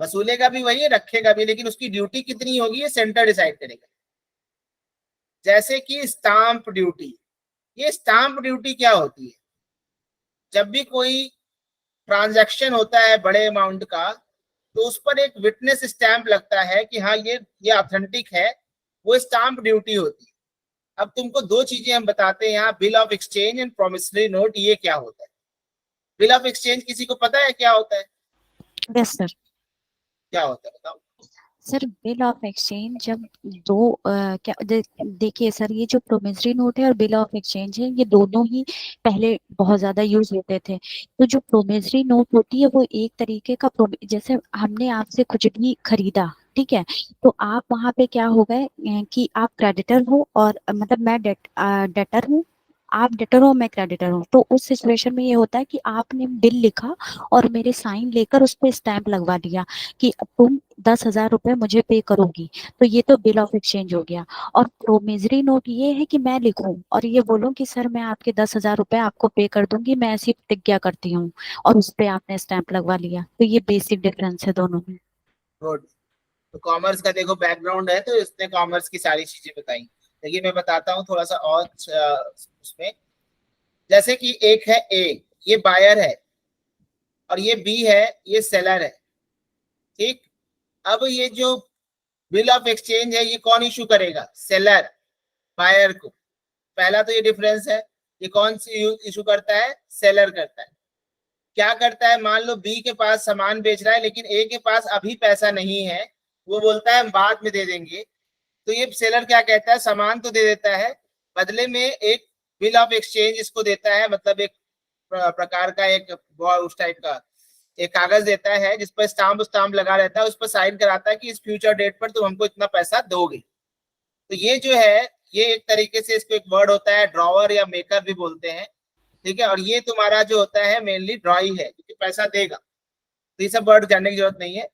वसूलेगा भी वही, रखेगा भी, लेकिन उसकी ड्यूटी कितनी होगी ये सेंटर डिसाइड करेगा। जैसे कि स्टाम्प ड्यूटी। ये स्टाम्प ड्यूटी क्या होती है, जब भी कोई ट्रांजैक्शन होता है बड़े अमाउंट का तो उस पर एक विटनेस स्टैंप लगता है कि हाँ ये ऑथेंटिक है, वो स्टाम्प ड्यूटी होती है। अब तुमको दो चीजें हम बताते हैं यहाँ, bill of exchange and promissory note. ये क्या होता है? बिल ऑफ एक्सचेंज किसी को पता है क्या होता है? Yes sir. क्या होता है बताओ। सर बिल ऑफ एक्सचेंज जब दो देखिए सर, ये जो प्रोमिसरी नोट है और बिल ऑफ एक्सचेंज है, ये दोनों ही पहले बहुत ज्यादा यूज होते थे। तो जो प्रोमिसरी नोट होती है वो एक तरीके का जैसे हमने आपसे कुछ भी खरीदा, ठीक है, तो आप वहां पे क्या हो गए कि आप क्रेडिटर हो और मतलब मैं डेटर हूँ, आप डेटर हो मैं क्रेडिटर हूँ। तो उस सिचुएशन में ये होता है कि आपने बिल लिखा और मेरे साइन लेकर उस पर स्टैंप लगवा दिया कि तुम 10,000 रुपए मुझे पे करोगी, तो ये तो बिल ऑफ एक्सचेंज हो गया। और प्रोमिसरी नोट ये है कि मैं लिखूं और ये बोलूं कि सर मैं आपके 10,000 रुपए आपको पे कर दूंगी, मैं ऐसी प्रतिज्ञा करती हूँ, और उस पे आपने स्टैंप लगवा लिया। तो ये बेसिक डिफरेंस है दोनों में। गुड। तो कॉमर्स का देखो बैकग्राउंड है तो इसने कॉमर्स की सारी चीजें बताई। देखिए मैं बताता हूँ थोड़ा सा और उसमें। जैसे कि एक है ए, ये बायर है, और ये बी है, ये सेलर है। ठीक, अब ये जो बिल ऑफ एक्सचेंज है ये कौन इशू करेगा? सेलर, बायर को। पहला तो ये डिफरेंस है, ये कौन सी इशू करता है? सेलर करता है। क्या करता है, मान लो बी के पास सामान बेच रहा है लेकिन ए के पास अभी पैसा नहीं है, वो बोलता है हम बाद में दे देंगे। तो ये सेलर क्या कहता है, सामान तो दे देता है, बदले में एक बिल ऑफ एक्सचेंज इसको देता है, मतलब एक प्रकार का एक उस टाइप का एक कागज देता है जिस पर स्टाम्प लगा रहता है, उस पर साइन कराता है कि इस फ्यूचर डेट पर तुम हमको इतना पैसा दोगे। तो ये जो है ये एक तरीके से इसको एक वर्ड होता है ड्रॉवर या मेकर भी बोलते हैं। ठीक है, और ये तुम्हारा जो होता है मेनली ड्रॉई है क्योंकि पैसा देगा। तो ये सब वर्ड जानने की जरूरत नहीं है।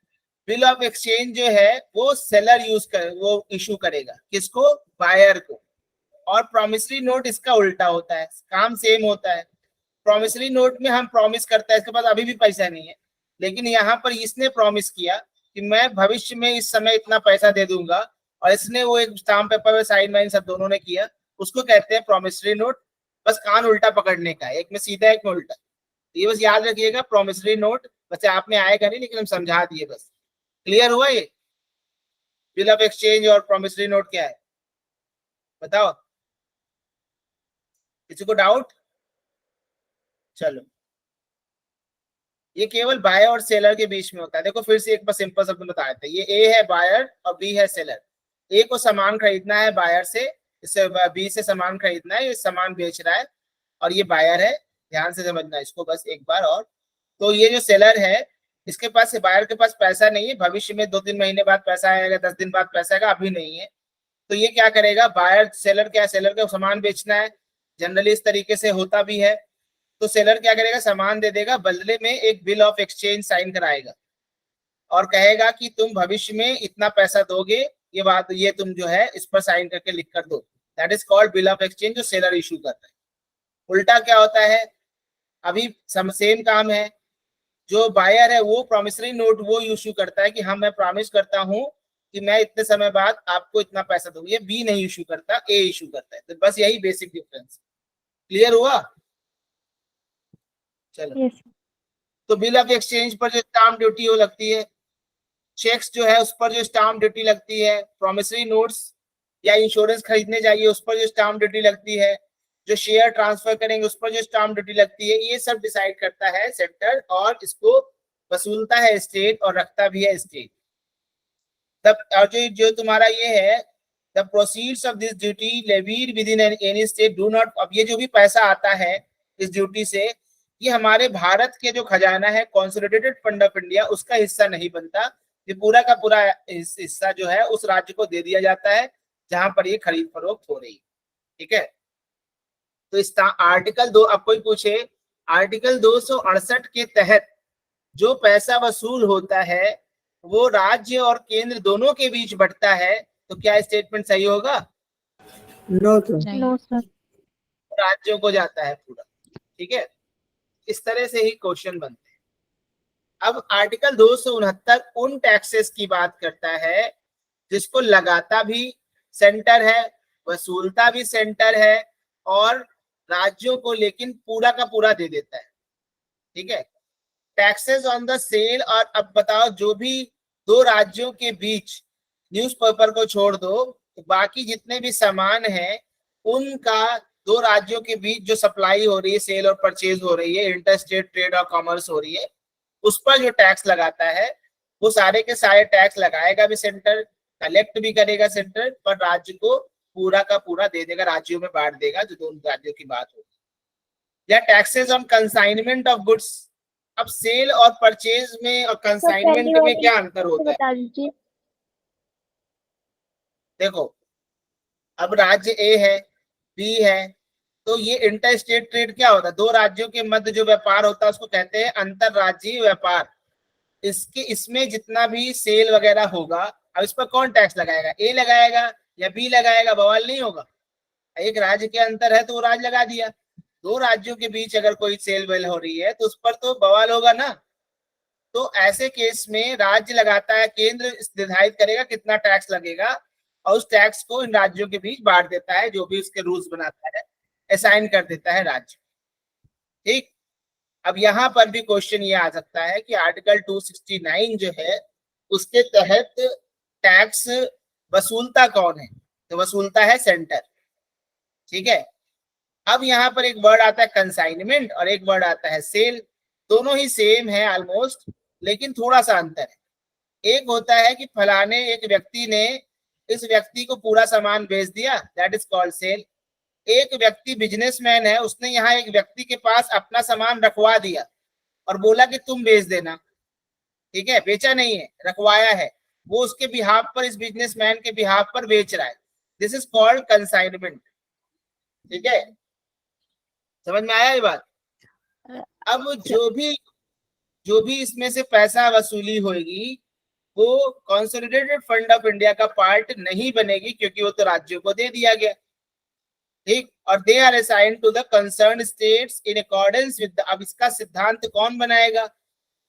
बिल ऑफ एक्सचेंज जो है वो सेलर वो इशू करेगा, किसको? बायर को। और प्रॉमिसरी नोट इसका उल्टा होता है, काम सेम होता है। प्रॉमिसरी नोट में हम प्रॉमिस करता है, इसके पास अभी भी पैसा नहीं है, लेकिन यहाँ पर इसने प्रॉमिस किया कि मैं भविष्य में इस समय इतना पैसा दे दूंगा, और इसने वो एक स्टाम्प पेपर में साइन वाइन सब दोनों ने किया, उसको कहते हैं प्रॉमिसरी नोट। बस कान उल्टा पकड़ने का, एक में सीधा एक में उल्टा। ये बस याद रखिएगा, प्रॉमिसरी नोट बच्चे आप में आएगा नहीं लेकिन हम समझा दिए बस। क्लियर हुआ ये? बिल ऑफ एक्सचेंज और प्रॉमिसरी नोट क्या है बताओ, किसी को डाउट? चलो, ये केवल बायर और सेलर के बीच में होता है। देखो फिर से एक बार सिंपल शब्द में बता देते हैं, ये ए है बायर और बी है सेलर। ए को सामान खरीदना है बायर से, इससे बी से सामान खरीदना है, ये सामान बेच रहा है, और ये बायर है। ध्यान से समझना इसको बस एक बार और। तो ये जो सेलर है इसके पास, बायर के पास पैसा नहीं है, भविष्य में 2-3 महीने बाद पैसा आएगा, 10 दिन बाद पैसा आएगा, अभी नहीं है। तो ये क्या करेगा, बायर सेलर क्या, सेलर को सामान बेचना है, जनरली इस तरीके से होता भी है। तो सेलर क्या करेगा, सामान दे देगा, बदले में एक बिल ऑफ एक्सचेंज साइन कराएगा और कहेगा कि तुम भविष्य में इतना पैसा दोगे, ये बात ये तुम जो है इस पर साइन करके लिख कर दो। That is called bill of exchange, जो सेलर इशू करता है। उल्टा क्या होता है, अभी सेम काम है, जो बायर है वो प्रॉमिसरी नोट वो इशू करता है कि हाँ मैं प्रॉमिस करता हूँ कि मैं इतने समय बाद आपको इतना पैसा दूंगा। ये बी नहीं इशू करता, ए इशू करता है। तो बस यही बेसिक डिफरेंस। क्लियर हुआ? चलो, यस। तो बिल ऑफ एक्सचेंज पर जो स्टाम्प ड्यूटी वो लगती है, चेक्स जो है उस पर जो स्टाम्प ड्यूटी लगती है, प्रॉमिसरी नोट्स या इंश्योरेंस खरीदने जाइए उस पर जो स्टाम्प ड्यूटी लगती है, जो शेयर ट्रांसफर करेंगे उस पर जो स्टाम्प ड्यूटी लगती है, ये सब डिसाइड करता है सेंटर, और इसको वसूलता है स्टेट और रखता भी है स्टेट। तब और जो तुम्हारा ये है, the proceeds of this duty levied within any state do not, अब ये जो भी पैसा आता है इस ड्यूटी से, ये हमारे भारत के जो खजाना है कंसोलिडेटेड फंड ऑफ इंडिया उसका हिस्सा नहीं बनता, ये पूरा का पूरा हिस्सा जो है उस राज्य को दे दिया जाता है जहां पर ये खरीद फरोख्त हो रही है। ठीक है, तो इस आर्टिकल 2, अब कोई पूछे आर्टिकल 268 के तहत जो पैसा वसूल होता है वो राज्य और केंद्र दोनों के बीच बंटता है, तो क्या स्टेटमेंट सही होगा? No sir. नहीं। No sir. राज्यों को जाता है पूरा। ठीक है, इस तरह से ही क्वेश्चन बनते हैं। अब आर्टिकल 269 उन टैक्सेस की बात करता है जिसको लगाता भी सेंटर है, वसूलता भी सेंटर है और राज्यों को लेकिन पूरा का पूरा दे देता है। ठीक है, टैक्सेस ऑन द सेल, और अब बताओ जो भी दो राज्यों के बीच, न्यूज़पेपर को छोड़ दो, तो बाकी जितने भी सामान हैं उनका दो राज्यों के बीच जो सप्लाई हो रही है, सेल और परचेज हो रही है, इंटर स्टेट ट्रेड और कॉमर्स हो रही है, उस पर जो टैक्स लगाता है वो सारे के सारे टैक्स लगाएगा भी सेंटर, कलेक्ट भी करेगा सेंटर, पर राज्य को पूरा का पूरा दे देगा, राज्यों में बांट देगा, जो दोनों राज्यों की बात होगी। या taxes on consignment of goods, अब सेल और परचेज में और कंसाइनमेंट में क्या अंतर होता है? बता दीजिए। देखो, अब राज्य ए है, बी है, तो ये इंटर स्टेट ट्रेड क्या होता है? दो राज्यों के मध्य जो व्यापार होता है उसको कहते हैं अंतरराज्यीय व्यापार। इसमें जितना भी सेल वगैरह होगा, अब इस पर कौन टैक्स लगाएगा? ए लगाएगा या बी लगाएगा? बवाल नहीं होगा। एक राज्य के अंतर है तो वो राज्य लगा दिया। दो राज्यों के बीच अगर कोई सेल वेल हो रही है तो उस पर तो बवाल होगा ना। तो ऐसे केस में राज्य लगाता है, केंद्र निर्धारित करेगा कितना टैक्स लगेगा और उस टैक्स को इन राज्यों के बीच बांट देता है, जो भी उसके रूल्स बनाता है, असाइन कर देता है राज्य। ठीक, अब यहाँ पर भी क्वेश्चन ये आ सकता है कि आर्टिकल 269 जो है उसके तहत टैक्स वसूलता कौन है? तो वसूलता है सेंटर। ठीक है, अब यहाँ पर एक वर्ड आता है कंसाइनमेंट और एक वर्ड आता है सेल। दोनों ही सेम है ऑलमोस्ट, लेकिन थोड़ा सा अंतर है। एक होता है कि फलाने एक व्यक्ति ने इस व्यक्ति को पूरा सामान बेच दिया, दैट इज कॉल्ड सेल। एक व्यक्ति बिजनेसमैन है, उसने यहाँ एक व्यक्ति के पास अपना सामान रखवा दिया और बोला कि तुम बेच देना। ठीक है, बेचा नहीं है, रखवाया है, वो उसके बिहाफ पर, इस बिजनेसमैन के बिहाफ पर बेच रहा है। This is called consignment. ठीक है, समझ में आया ये बात? अब जो भी इसमें से पैसा वसूली होगी वो कंसोलिडेटेड फंड ऑफ इंडिया का पार्ट नहीं बनेगी, क्योंकि वो तो राज्यों को दे दिया गया। ठीक, और they are assigned to the concern states in accordance with. अब इसका सिद्धांत कौन बनाएगा?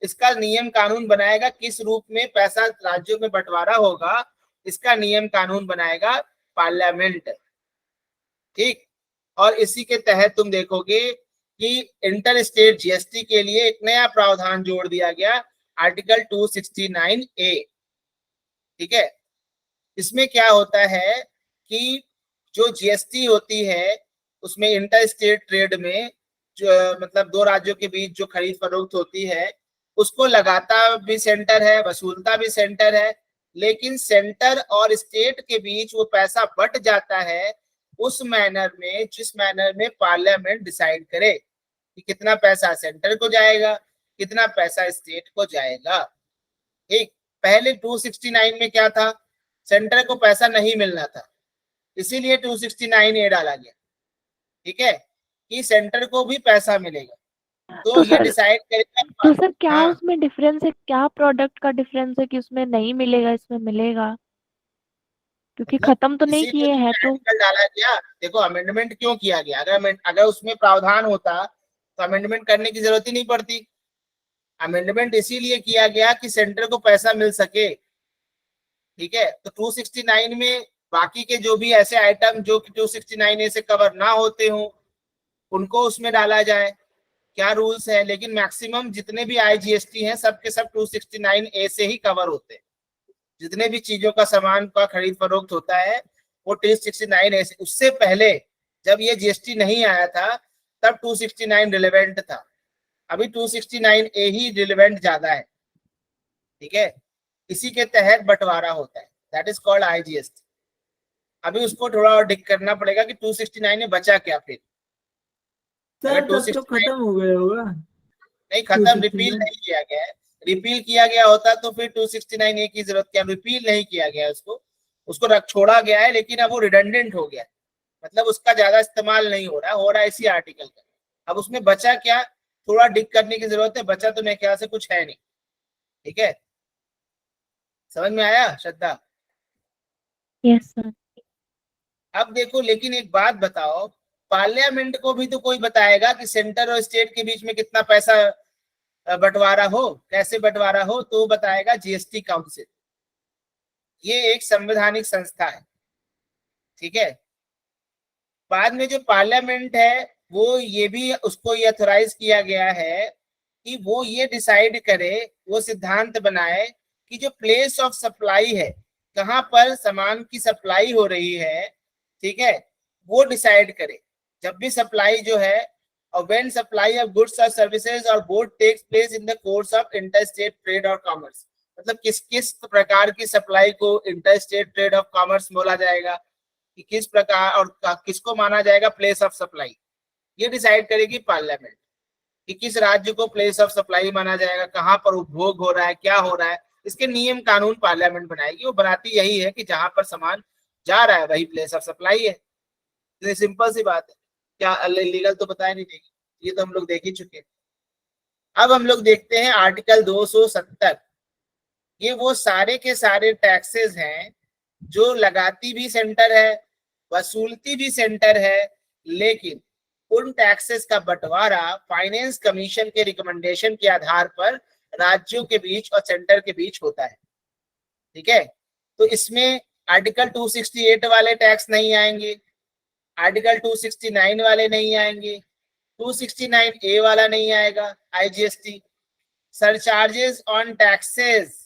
इसका नियम कानून बनाएगा, किस रूप में पैसा राज्यों में बंटवारा होगा, इसका नियम कानून बनाएगा पार्लियामेंट। ठीक, और इसी के तहत तुम देखोगे कि इंटर स्टेट जीएसटी के लिए एक नया प्रावधान जोड़ दिया गया, आर्टिकल 269A। ठीक है, इसमें क्या होता है कि जो जीएसटी होती है उसमें इंटर स्टेट ट्रेड में जो मतलब दो राज्यों के बीच जो खरीद फरोख्त होती है उसको लगाता भी सेंटर है, वसूलता भी सेंटर है, लेकिन सेंटर और स्टेट के बीच वो पैसा बट जाता है उस मैनर में जिस मैनर में पार्लियामेंट डिसाइड करे कि कितना पैसा सेंटर को जाएगा, कितना पैसा स्टेट को जाएगा। ठीक, पहले 269 में क्या था? सेंटर को पैसा नहीं मिलना था, इसीलिए 269A डाला गया। ठीक है, कि सेंटर को भी पैसा मिलेगा, तो ये डिसाइड करेगा। तो सर क्या हाँ, उसमें डिफरेंस है? क्या प्रोडक्ट का डिफरेंस है कि उसमें नहीं मिलेगा, इसमें मिलेगा? क्योंकि खत्म तो नहीं इसीलिए किए हैं तो। आर्टिकल डाला गया। देखो, अमेंडमेंट क्यों किया गया? अगर उसमें प्रावधान होता तो अमेंडमेंट करने की जरूरत ही नहीं पड़ती। अमेंडमेंट इसीलिए किया गया कि सेंटर को पैसा मिल सके। ठीक है, तो 269 में बाकी के जो भी ऐसे आइटम जो कि 269A से कवर ना होते हो उनको उसमें डाला जाए, क्या रूल्स है। लेकिन मैक्सिमम जितने भी आईजीएसटी हैं सब के सब 269A से ही कवर होते हैं। जितने भी चीजों का सामान का खरीद फरोख्त होता है वो 269A से। उससे पहले जब ये जीएसटी नहीं आया था तब 269 रिलेवेंट था, अभी 269A ही रिलेवेंट ज्यादा है। ठीक है, इसी के तहत बंटवारा होता है, दैट इज कॉल्ड आईजीएसटी। अभी उसको थोड़ा और डिक करना पड़ेगा कि 269 में बचा क्या फिर। सर अगर तब तो 269 खत्म हो गया होगा। नहीं, खत्म 269 रिपील नहीं किया गया है। रिपील किया गया होता तो फिर 269 ए की जरूरत क्या, रिपील नहीं किया गया है उसको, उसको रख छोड़ा गया है, लेकिन अब वो रिडंडेंट हो गया है, मतलब उसका ज्यादा इस्तेमाल नहीं हो रहा है इसी आर्टिकल का। अब उसमें बचा क्या, थोड़ा डिग करने की जरूरत है, बचा तो मेरे ख्याल से कुछ है नहीं। ठीक है, समझ में आया श्रद्धा? Yes sir. अब देखो, लेकिन एक बात बताओ, पार्लियामेंट को भी तो कोई बताएगा कि सेंटर और स्टेट के बीच में कितना पैसा बंटवारा हो, कैसे बंटवारा हो, तो बताएगा जीएसटी काउंसिल। ये एक संवैधानिक संस्था है, ठीक है। बाद में जो पार्लियामेंट है वो ये भी, उसको ये अथोराइज किया गया है कि वो ये डिसाइड करे, वो सिद्धांत बनाए कि जो प्लेस ऑफ सप्लाई है, कहाँ पर सामान की सप्लाई हो रही है, ठीक है, वो डिसाइड करे। जब भी सप्लाई जो है, और व्हेन सप्लाई ऑफ गुड्स और सर्विसेज और both takes place in the course of interstate trade और कॉमर्स, मतलब किस किस प्रकार की सप्लाई को इंटरस्टेट ट्रेड ऑफ कॉमर्स बोला जाएगा, कि किस प्रकार और किसको माना जाएगा प्लेस ऑफ सप्लाई, ये डिसाइड करेगी पार्लियामेंट कि किस राज्य को प्लेस ऑफ सप्लाई माना जाएगा, कहाँ पर उपभोग हो रहा है, क्या हो रहा है। इसके नियम कानून पार्लियामेंट बनाएगी। वो बनाती यही है कि जहां पर सामान जा रहा है वही प्लेस ऑफ सप्लाई है। तो सिंपल सी बात है, क्या लीगल तो बताया नहीं देगी, ये तो हम लोग देख ही चुके हैं। अब हम लोग देखते हैं आर्टिकल 270। ये वो सारे के सारे टैक्सेस हैं जो लगाती भी सेंटर है, वसूलती भी सेंटर है, लेकिन उन टैक्सेस का बंटवारा फाइनेंस कमीशन के रिकमेंडेशन के आधार पर राज्यों के बीच और सेंटर के बीच होता है। ठीक है, तो इसमें आर्टिकल 268 वाले टैक्स नहीं आएंगे, आर्टिकल 269 वाले नहीं आएंगे, 269 ए वाला नहीं आएगा, आईजीएसटी। सरचार्जेस ऑन टैक्सेस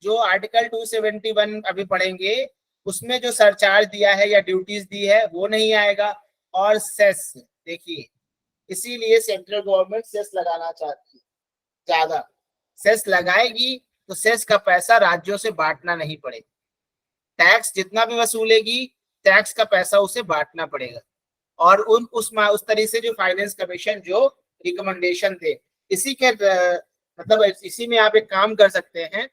जो आर्टिकल 271 अभी पढ़ेंगे, उसमें जो सरचार्ज दिया है या ड्यूटीज दी है वो नहीं आएगा। और सेस, देखिए, इसीलिए सेंट्रल गवर्नमेंट सेस लगाना चाहती है, ज्यादा सेस लगाएगी तो सेस का पैसा राज्यों से बांटना नहीं पड़ेगा। टैक्स जितना भी वसूलेगी, टैक्स का पैसा उसे बांटना पड़ेगा। और उस तरीके से जो फाइनेंस कमीशन जो रिकमेंडेशन थे, इसी के मतलब इसी में आप एक काम कर सकते हैं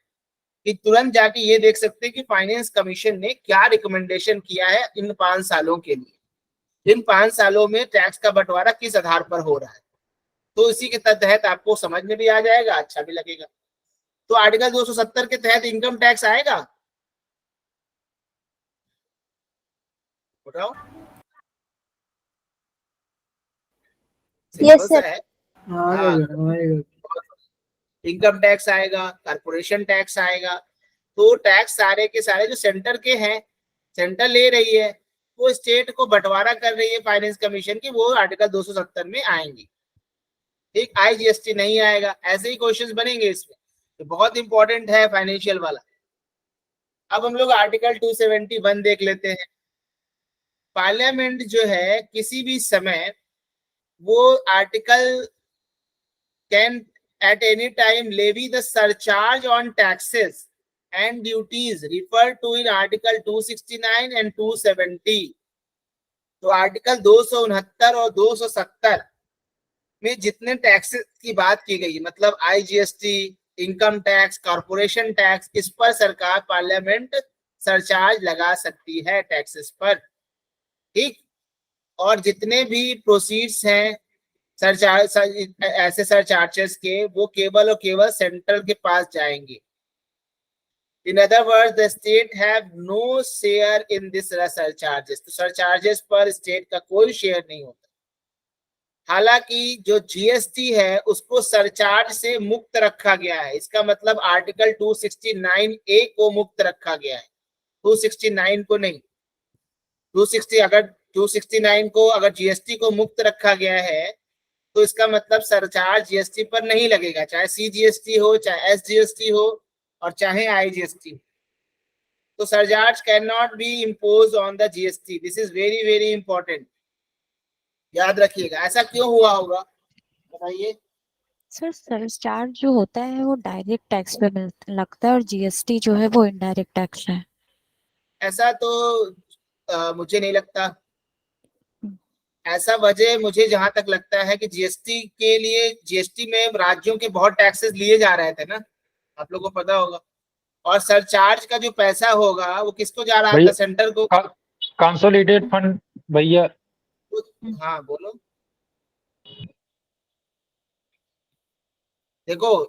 कि तुरंत जाके ये देख सकते हैं कि फाइनेंस कमीशन ने क्या रिकमेंडेशन किया है इन 5 सालों के लिए, इन 5 सालों में टैक्स का बंटवारा किस आधार पर हो रहा है। तो इसी के तहत आपको समझ में भी आ जाएगा, अच्छा भी लगेगा। तो आर्टिकल 270 के तहत इनकम टैक्स आएगा, बताओ। Yes, simple sir. सा है। आएगा। इनकम टैक्स आएगा, कारपोरेशन टैक्स आएगा। तो टैक्स सारे के सारे जो सेंटर के हैं, सेंटर ले रही है, वो स्टेट को बंटवारा कर रही है फाइनेंस कमीशन की, वो आर्टिकल 270 में आएंगी। ठीक, आईजीएसटी नहीं आएगा। ऐसे ही क्वेश्चंस बनेंगे इसमें, तो बहुत इंपॉर्टेंट है फाइनेंशियल वाला। अब हम लोग आर्टिकल 271 देख लेते हैं। पार्लियामेंट जो है किसी भी समय वो article can at any time levy the surcharge on taxes and duties referred to in article 269 and 270। तो आर्टिकल 269 और 270 में जितने टैक्सेस की बात की गई, मतलब IGST, income tax, corporation tax, इस पर सरकार पार्लियामेंट सरचार्ज लगा सकती है टैक्सेस पर। ठीक, और जितने भी प्रोसीड्स हैं सरचार्ज, ऐसे सरचार्जेस के, वो केवल और केवल सेंट्रल के पास जाएंगे। In other words the state have no share in this surcharges. तो सरचार्जेस पर स्टेट का कोई शेयर नहीं होता। हालांकि जो जीएसटी है उसको सरचार्ज से मुक्त रखा गया है, इसका मतलब आर्टिकल 269 ए को मुक्त रखा गया है, 269 को नहीं। 269 को अगर जीएसटी को मुक्त रखा गया है तो इसका मतलब सरचार्ज जीएसटी पर नहीं लगेगा, चाहे सीजीएसटी हो, चाहे एसजीएसटी हो, और चाहे आईजीएसटी हो। तो surcharge can not be impose on the GST. This is very very important, याद रखिएगा। ऐसा क्यों हुआ होगा बताइए? सर सरचार्ज जो होता है वो डायरेक्ट टैक्स पे लगता है और जीएसटी जो है वो इनडायरेक्ट टैक्स है। ऐसा तो मुझे नहीं लगता। ऐसा वजह मुझे जहां तक लगता है कि जीएसटी के लिए, जीएसटी में राज्यों के बहुत टैक्सेस लिए जा रहे थे ना, आप लोगों को पता होगा, और सरचार्ज का जो पैसा होगा वो किसको जा रहा था? भैया सेंटर को। कंसोलिडेट फंड भैया। हाँ बोलो। देखो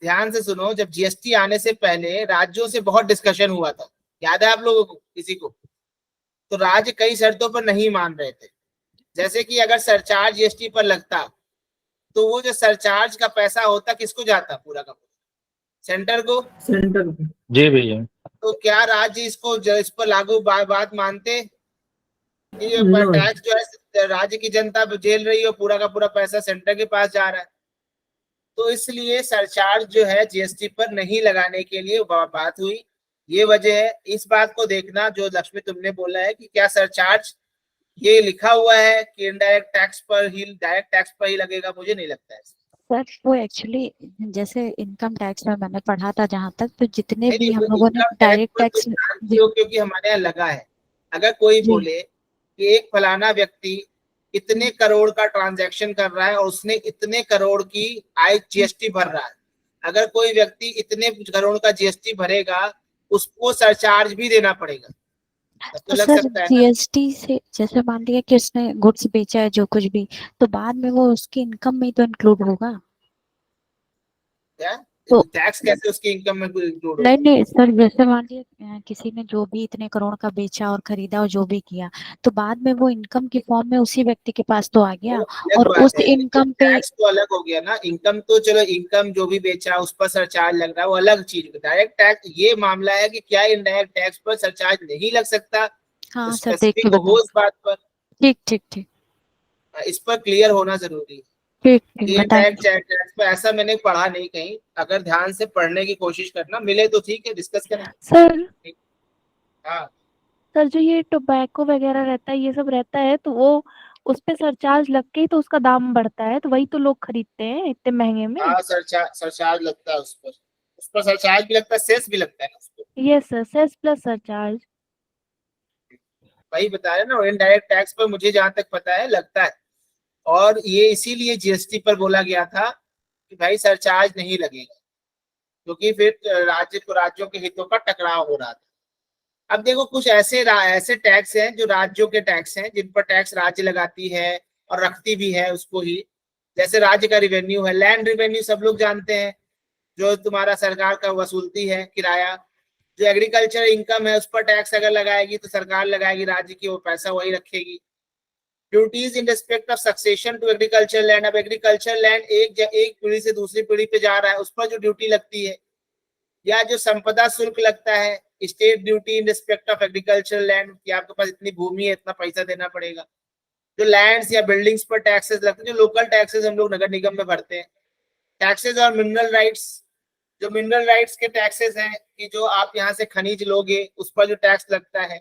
ध्यान से सुनो, जब जीएसटी आने से पहले राज्यों से बहुत डिस्कशन हुआ था, याद है आप लोगों को, किसी को? तो राज्य कई शर्तों पर नहीं मान रहे थे, जैसे कि अगर सरचार्ज जीएसटी पर लगता तो वो जो सरचार्ज का पैसा होता किसको जाता? पूरा का पूरा सेंटर को। सेंटर पे। जी भैया। तो क्या राज्य इसको इस पर लागू बात मानते? ये नहीं। टैक्स जो है राज्य की जनता झेल रही है, पूरा का पूरा पैसा सेंटर के पास जा रहा है। तो इसलिए सरचार्ज जो है जीएसटी पर नहीं लगाने के लिए बात हुई। ये वजह है। इस बात को देखना जो लक्ष्मी तुमने बोला है कि क्या सरचार्ज ये लिखा हुआ है कि इनडायरेक्ट टैक्स पर ही, डायरेक्ट टैक्स पर ही लगेगा, मुझे नहीं लगता है। सर वो एक्चुअली जैसे इनकम टैक्स में मैंने पढ़ा था जहाँ तक, तो जितने नहीं भी नहीं, हम वो लोगों ने इनकम टैक्स डायरेक्ट पर टैक्स तुम जानती हो क्योंकि हमारे यहाँ लगा है। अगर कोई जी। बोले कि एक फलाना व्यक्ति इतने करोड़ का ट्रांजैक्शन कर रहा है और उसने इतने करोड़ की आय जीएसटी भर रहा है, अगर कोई व्यक्ति इतने करोड़ का जीएसटी भरेगा उसको सरचार्ज भी देना पड़ेगा, तब तो तो लग सर सकता है ना। जीएसटी से जैसे मान लिया कि उसने गुड्स बेचा है जो कुछ भी, तो बाद में वो उसकी इनकम में तो इंक्लूड होगा। क्या तो टैक्स कैसे उसकी इनकम में इंक्लूड नहीं होगा? नहीं सर, जैसे मान लिया किसी ने जो भी इतने करोड़ का बेचा और खरीदा और जो भी किया, तो बाद में वो इनकम की फॉर्म में उसी व्यक्ति के पास तो आ गया, वो अलग और बात उस है, लेकिन इनकम पे टैक्स तो अलग हो गया ना। इनकम तो चलो, इनकम जो भी बेचा उस पर सरचार्ज लग रहा है वो अलग चीज। डायरेक्ट टैक्स ये मामला है कि क्या इनडायरेक्ट टैक्स पर सरचार्ज नहीं लग सकता, हाँ सर देख के स्पेसिफिक हो बताओ। इस बात पर। ठीक ठीक ठीक। इस पर क्लियर होना जरूरी है ठीक ठीक कि इनडायरेक्ट बताएंगे। टैक्स पर, ऐसा मैंने पढ़ा नहीं कहीं। अगर ध्यान से पढ़ने की कोशिश करना, मिले तो ठीक है, डिस्कस करें। सर हाँ सर जो ये टोबैको वगैरह रहता है, ये सब रहता है, तो वो उस पे सरचार्ज लग के ही तो उसका दाम बढ़ता है, तो वही तो लोग खरीदते हैं इतने महंगे में। हाँ, सरचार्ज लगता है उस पर सरचार्ज भी लगता है, सेस भी लगता है ना उस पर। Yes sir, cess plus surcharge. वही बता रहे ना, इनडायरेक्ट टैक्स पर मुझे जहां तक पता है लगता है। और ये इसीलिए जीएसटी पर बोला गया था कि भाई सरचार्ज नहीं लगेगा, क्योंकि फिर राज्यों के हितों का टकराव हो रहा था। अब देखो कुछ ऐसे टैक्स हैं जो राज्यों के टैक्स हैं, जिन पर टैक्स राज्य लगाती है और रखती भी है उसको ही। जैसे राज्य का रिवेन्यू है, लैंड रिवेन्यू सब लोग जानते हैं, जो तुम्हारा सरकार का वसूलती है किराया। जो एग्रीकल्चर इनकम है उस पर टैक्स अगर लगाएगी तो सरकार लगाएगी, राज्य की वो पैसा वही रखेगी। Duties in respect of succession to agriculture land, अब एग्रीकल्चर लैंड एक पीढ़ी से दूसरी पीढ़ी पे जा रहा है, उस पर जो ड्यूटी लगती है, या जो संपदा शुल्क लगता है, state duty in respect of agriculture land, कि आपके पास इतनी भूमि है, इतना पैसा देना पड़ेगा। जो लैंड्स या बिल्डिंग्स पर टैक्सेस लगते हैं, जो लोकल टैक्सेस हम लोग नगर निगम में भरते हैं। टैक्सेस और मिनरल राइट्स, जो मिनरल राइट्स के टैक्सेस हैं कि जो आप यहाँ से खनिज लोगे उस पर जो टैक्स लगता है।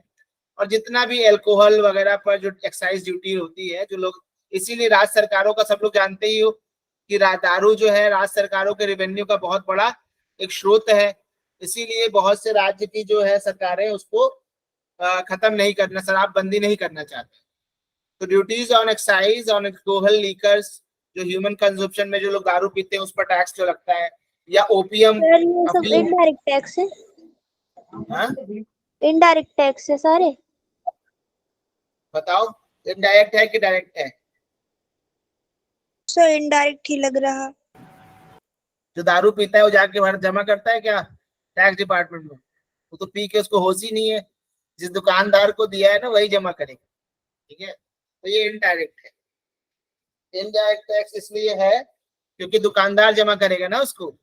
और जितना भी अल्कोहल वगैरह पर जो एक्साइज ड्यूटी होती है, जो लोग, इसीलिए राज्य सरकारों का सब लोग जानते ही हो कि दारू जो है राज्य सरकारों के रेवेन्यू का बहुत बड़ा एक स्रोत है। इसीलिए बहुत से राज्य की जो है सरकारें उसको खत्म नहीं करना, शराबबंदी नहीं करना चाहते। तो duties on excise on alcohol liquors, जो ह्यूमन कंजप्शन में जो लोग दारू पीते हैं उस पर टैक्स जो लगता है, या ओपियम, सर ये सब अफीम। इनडायरेक्ट टैक्स है, हाँ इनडायरेक्ट टैक्स है सारे। बताओ, इनडायरेक्ट है कि डायरेक्ट है? सर इनडायरेक्ट ही लग रहा। जो दारू पीता है वो जाके वहां जमा करता है क्या टैक्स डिपार्टमेंट में? वो तो पी के उसको होश ही नहीं है, जिस दुकानदार को दिया है ना वही जमा करेगा। ठीक है, तो ये इनडायरेक्ट है। इनडायरेक्ट टैक्स इसलिए है क्योंकि दुकानदार जमा करेगा ना उसको,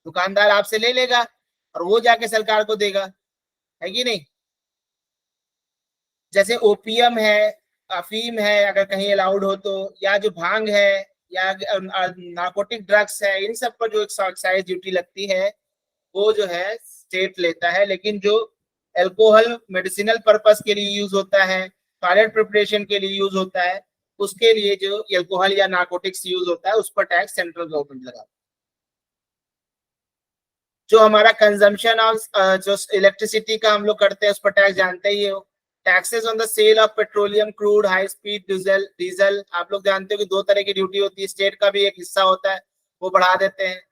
दुकानदार आपसे ले लेगा और वो जाके सरकार को देगा, है कि नहीं? जैसे ओपियम है, अफीम है, अगर कहीं अलाउड हो तो, या जो भांग है, या नार्कोटिक ड्रग्स है, इन सब पर जो एक्साइज ड्यूटी लगती है वो जो है स्टेट लेता है। लेकिन जो अल्कोहल मेडिसिनल पर्पस के लिए यूज होता है, टॉयलेट प्रिपरेशन के लिए यूज होता है, उसके लिए जो अल्कोहल या नार्कोटिक्स यूज होता है उस पर टैक्स सेंट्रल गवर्नमेंट लगाता है। जो हमारा कंजम्पशन ऑफ जो इलेक्ट्रिसिटी का हम लोग करते हैं उस पर टैक्स जानते ही हो, taxes on the sale of petroleum, crude, high speed diesel. आप लोग जानते हो कि 2 तरह की ड्यूटी होती है, स्टेट का भी एक हिस्सा होता है, वो बढ़ा देते हैं।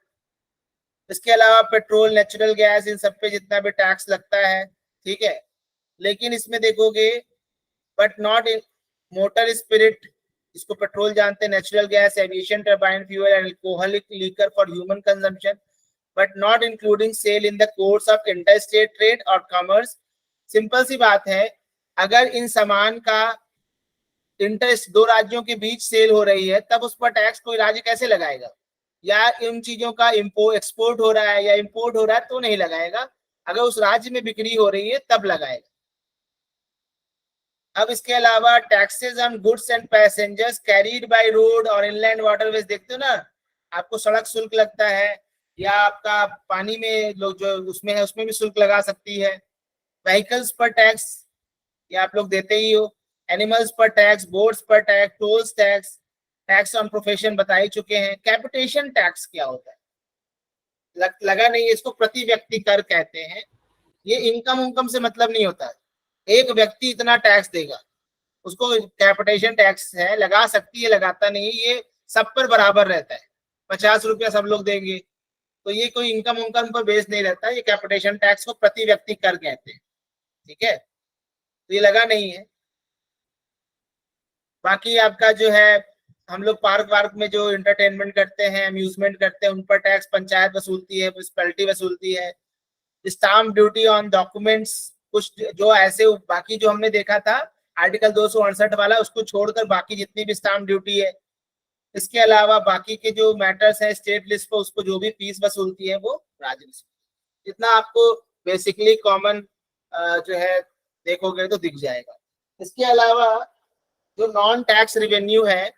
इसके अलावा पेट्रोल, नेचुरल गैस, इन सब पे जितना भी टैक्स लगता है, ठीक है। लेकिन इसमें देखोगे but not in motor spirit, इसको पेट्रोल जानते हैं, natural gas, aviation turbine fuel and alcoholic liquor for human consumption, but not including sale in the course of inter state trade और कॉमर्स। सिंपल सी बात है, अगर इन सामान का इंटर 2 राज्यों के बीच सेल हो रही है तब उस पर टैक्स कोई राज्य कैसे लगाएगा, या इन चीजों का एक्सपोर्ट हो रहा है या इंपोर्ट हो रहा है तो नहीं लगाएगा, अगर उस राज्य में बिक्री हो रही है तब लगाएगा। अब इसके अलावा taxes on goods and passengers carried by road और इनलैंड वाटरवेज, देखते हो ना, आपको सड़क शुल्क लगता है, या आपका पानी में लोग जो उसमें है उसमें भी शुल्क लगा सकती है। व्हीकल्स पर टैक्स, ये आप लोग देते ही हो। एनिमल्स पर टैक्स, बोट्स पर tax, tolls tax, tax on profession बता ही चुके हैं। कैपिटेशन टैक्स क्या होता है, लगा नहीं है, इसको प्रति व्यक्ति कर कहते हैं। ये इनकम से मतलब नहीं होता है, एक व्यक्ति इतना टैक्स देगा उसको कैपिटेशन टैक्स है, लगा सकती है, लगाता नहीं है, ये सब पर बराबर रहता है। 50 रुपया सब लोग देंगे, तो ये कोई इनकम पर बेस नहीं रहता, ये कैपिटेशन टैक्स को प्रति व्यक्ति कर कहते हैं, ठीक है। तो ये लगा नहीं है। बाकी आपका जो है, हम लोग पार्क में जो एंटरटेनमेंट करते हैं, अम्यूजमेंट करते हैं, उन पर टैक्स पंचायत वसूलती है, म्युनिसिपैलिटी वसूलती है। स्टाम्प ड्यूटी ऑन डॉक्यूमेंट्स, कुछ जो ऐसे बाकी जो हमने देखा था आर्टिकल 268 वाला, उसको छोड़कर बाकी जितनी भी स्टाम्प ड्यूटी है। इसके अलावा बाकी के जो मैटर्स है स्टेट लिस्ट पर, उसको जो भी फीस वसूलती है वो राज्य वसूलती है। इतना आपको बेसिकली कॉमन जो है देखोगे तो दिख जाएगा। इसके अलावा जो नॉन टैक्स रेवेन्यू है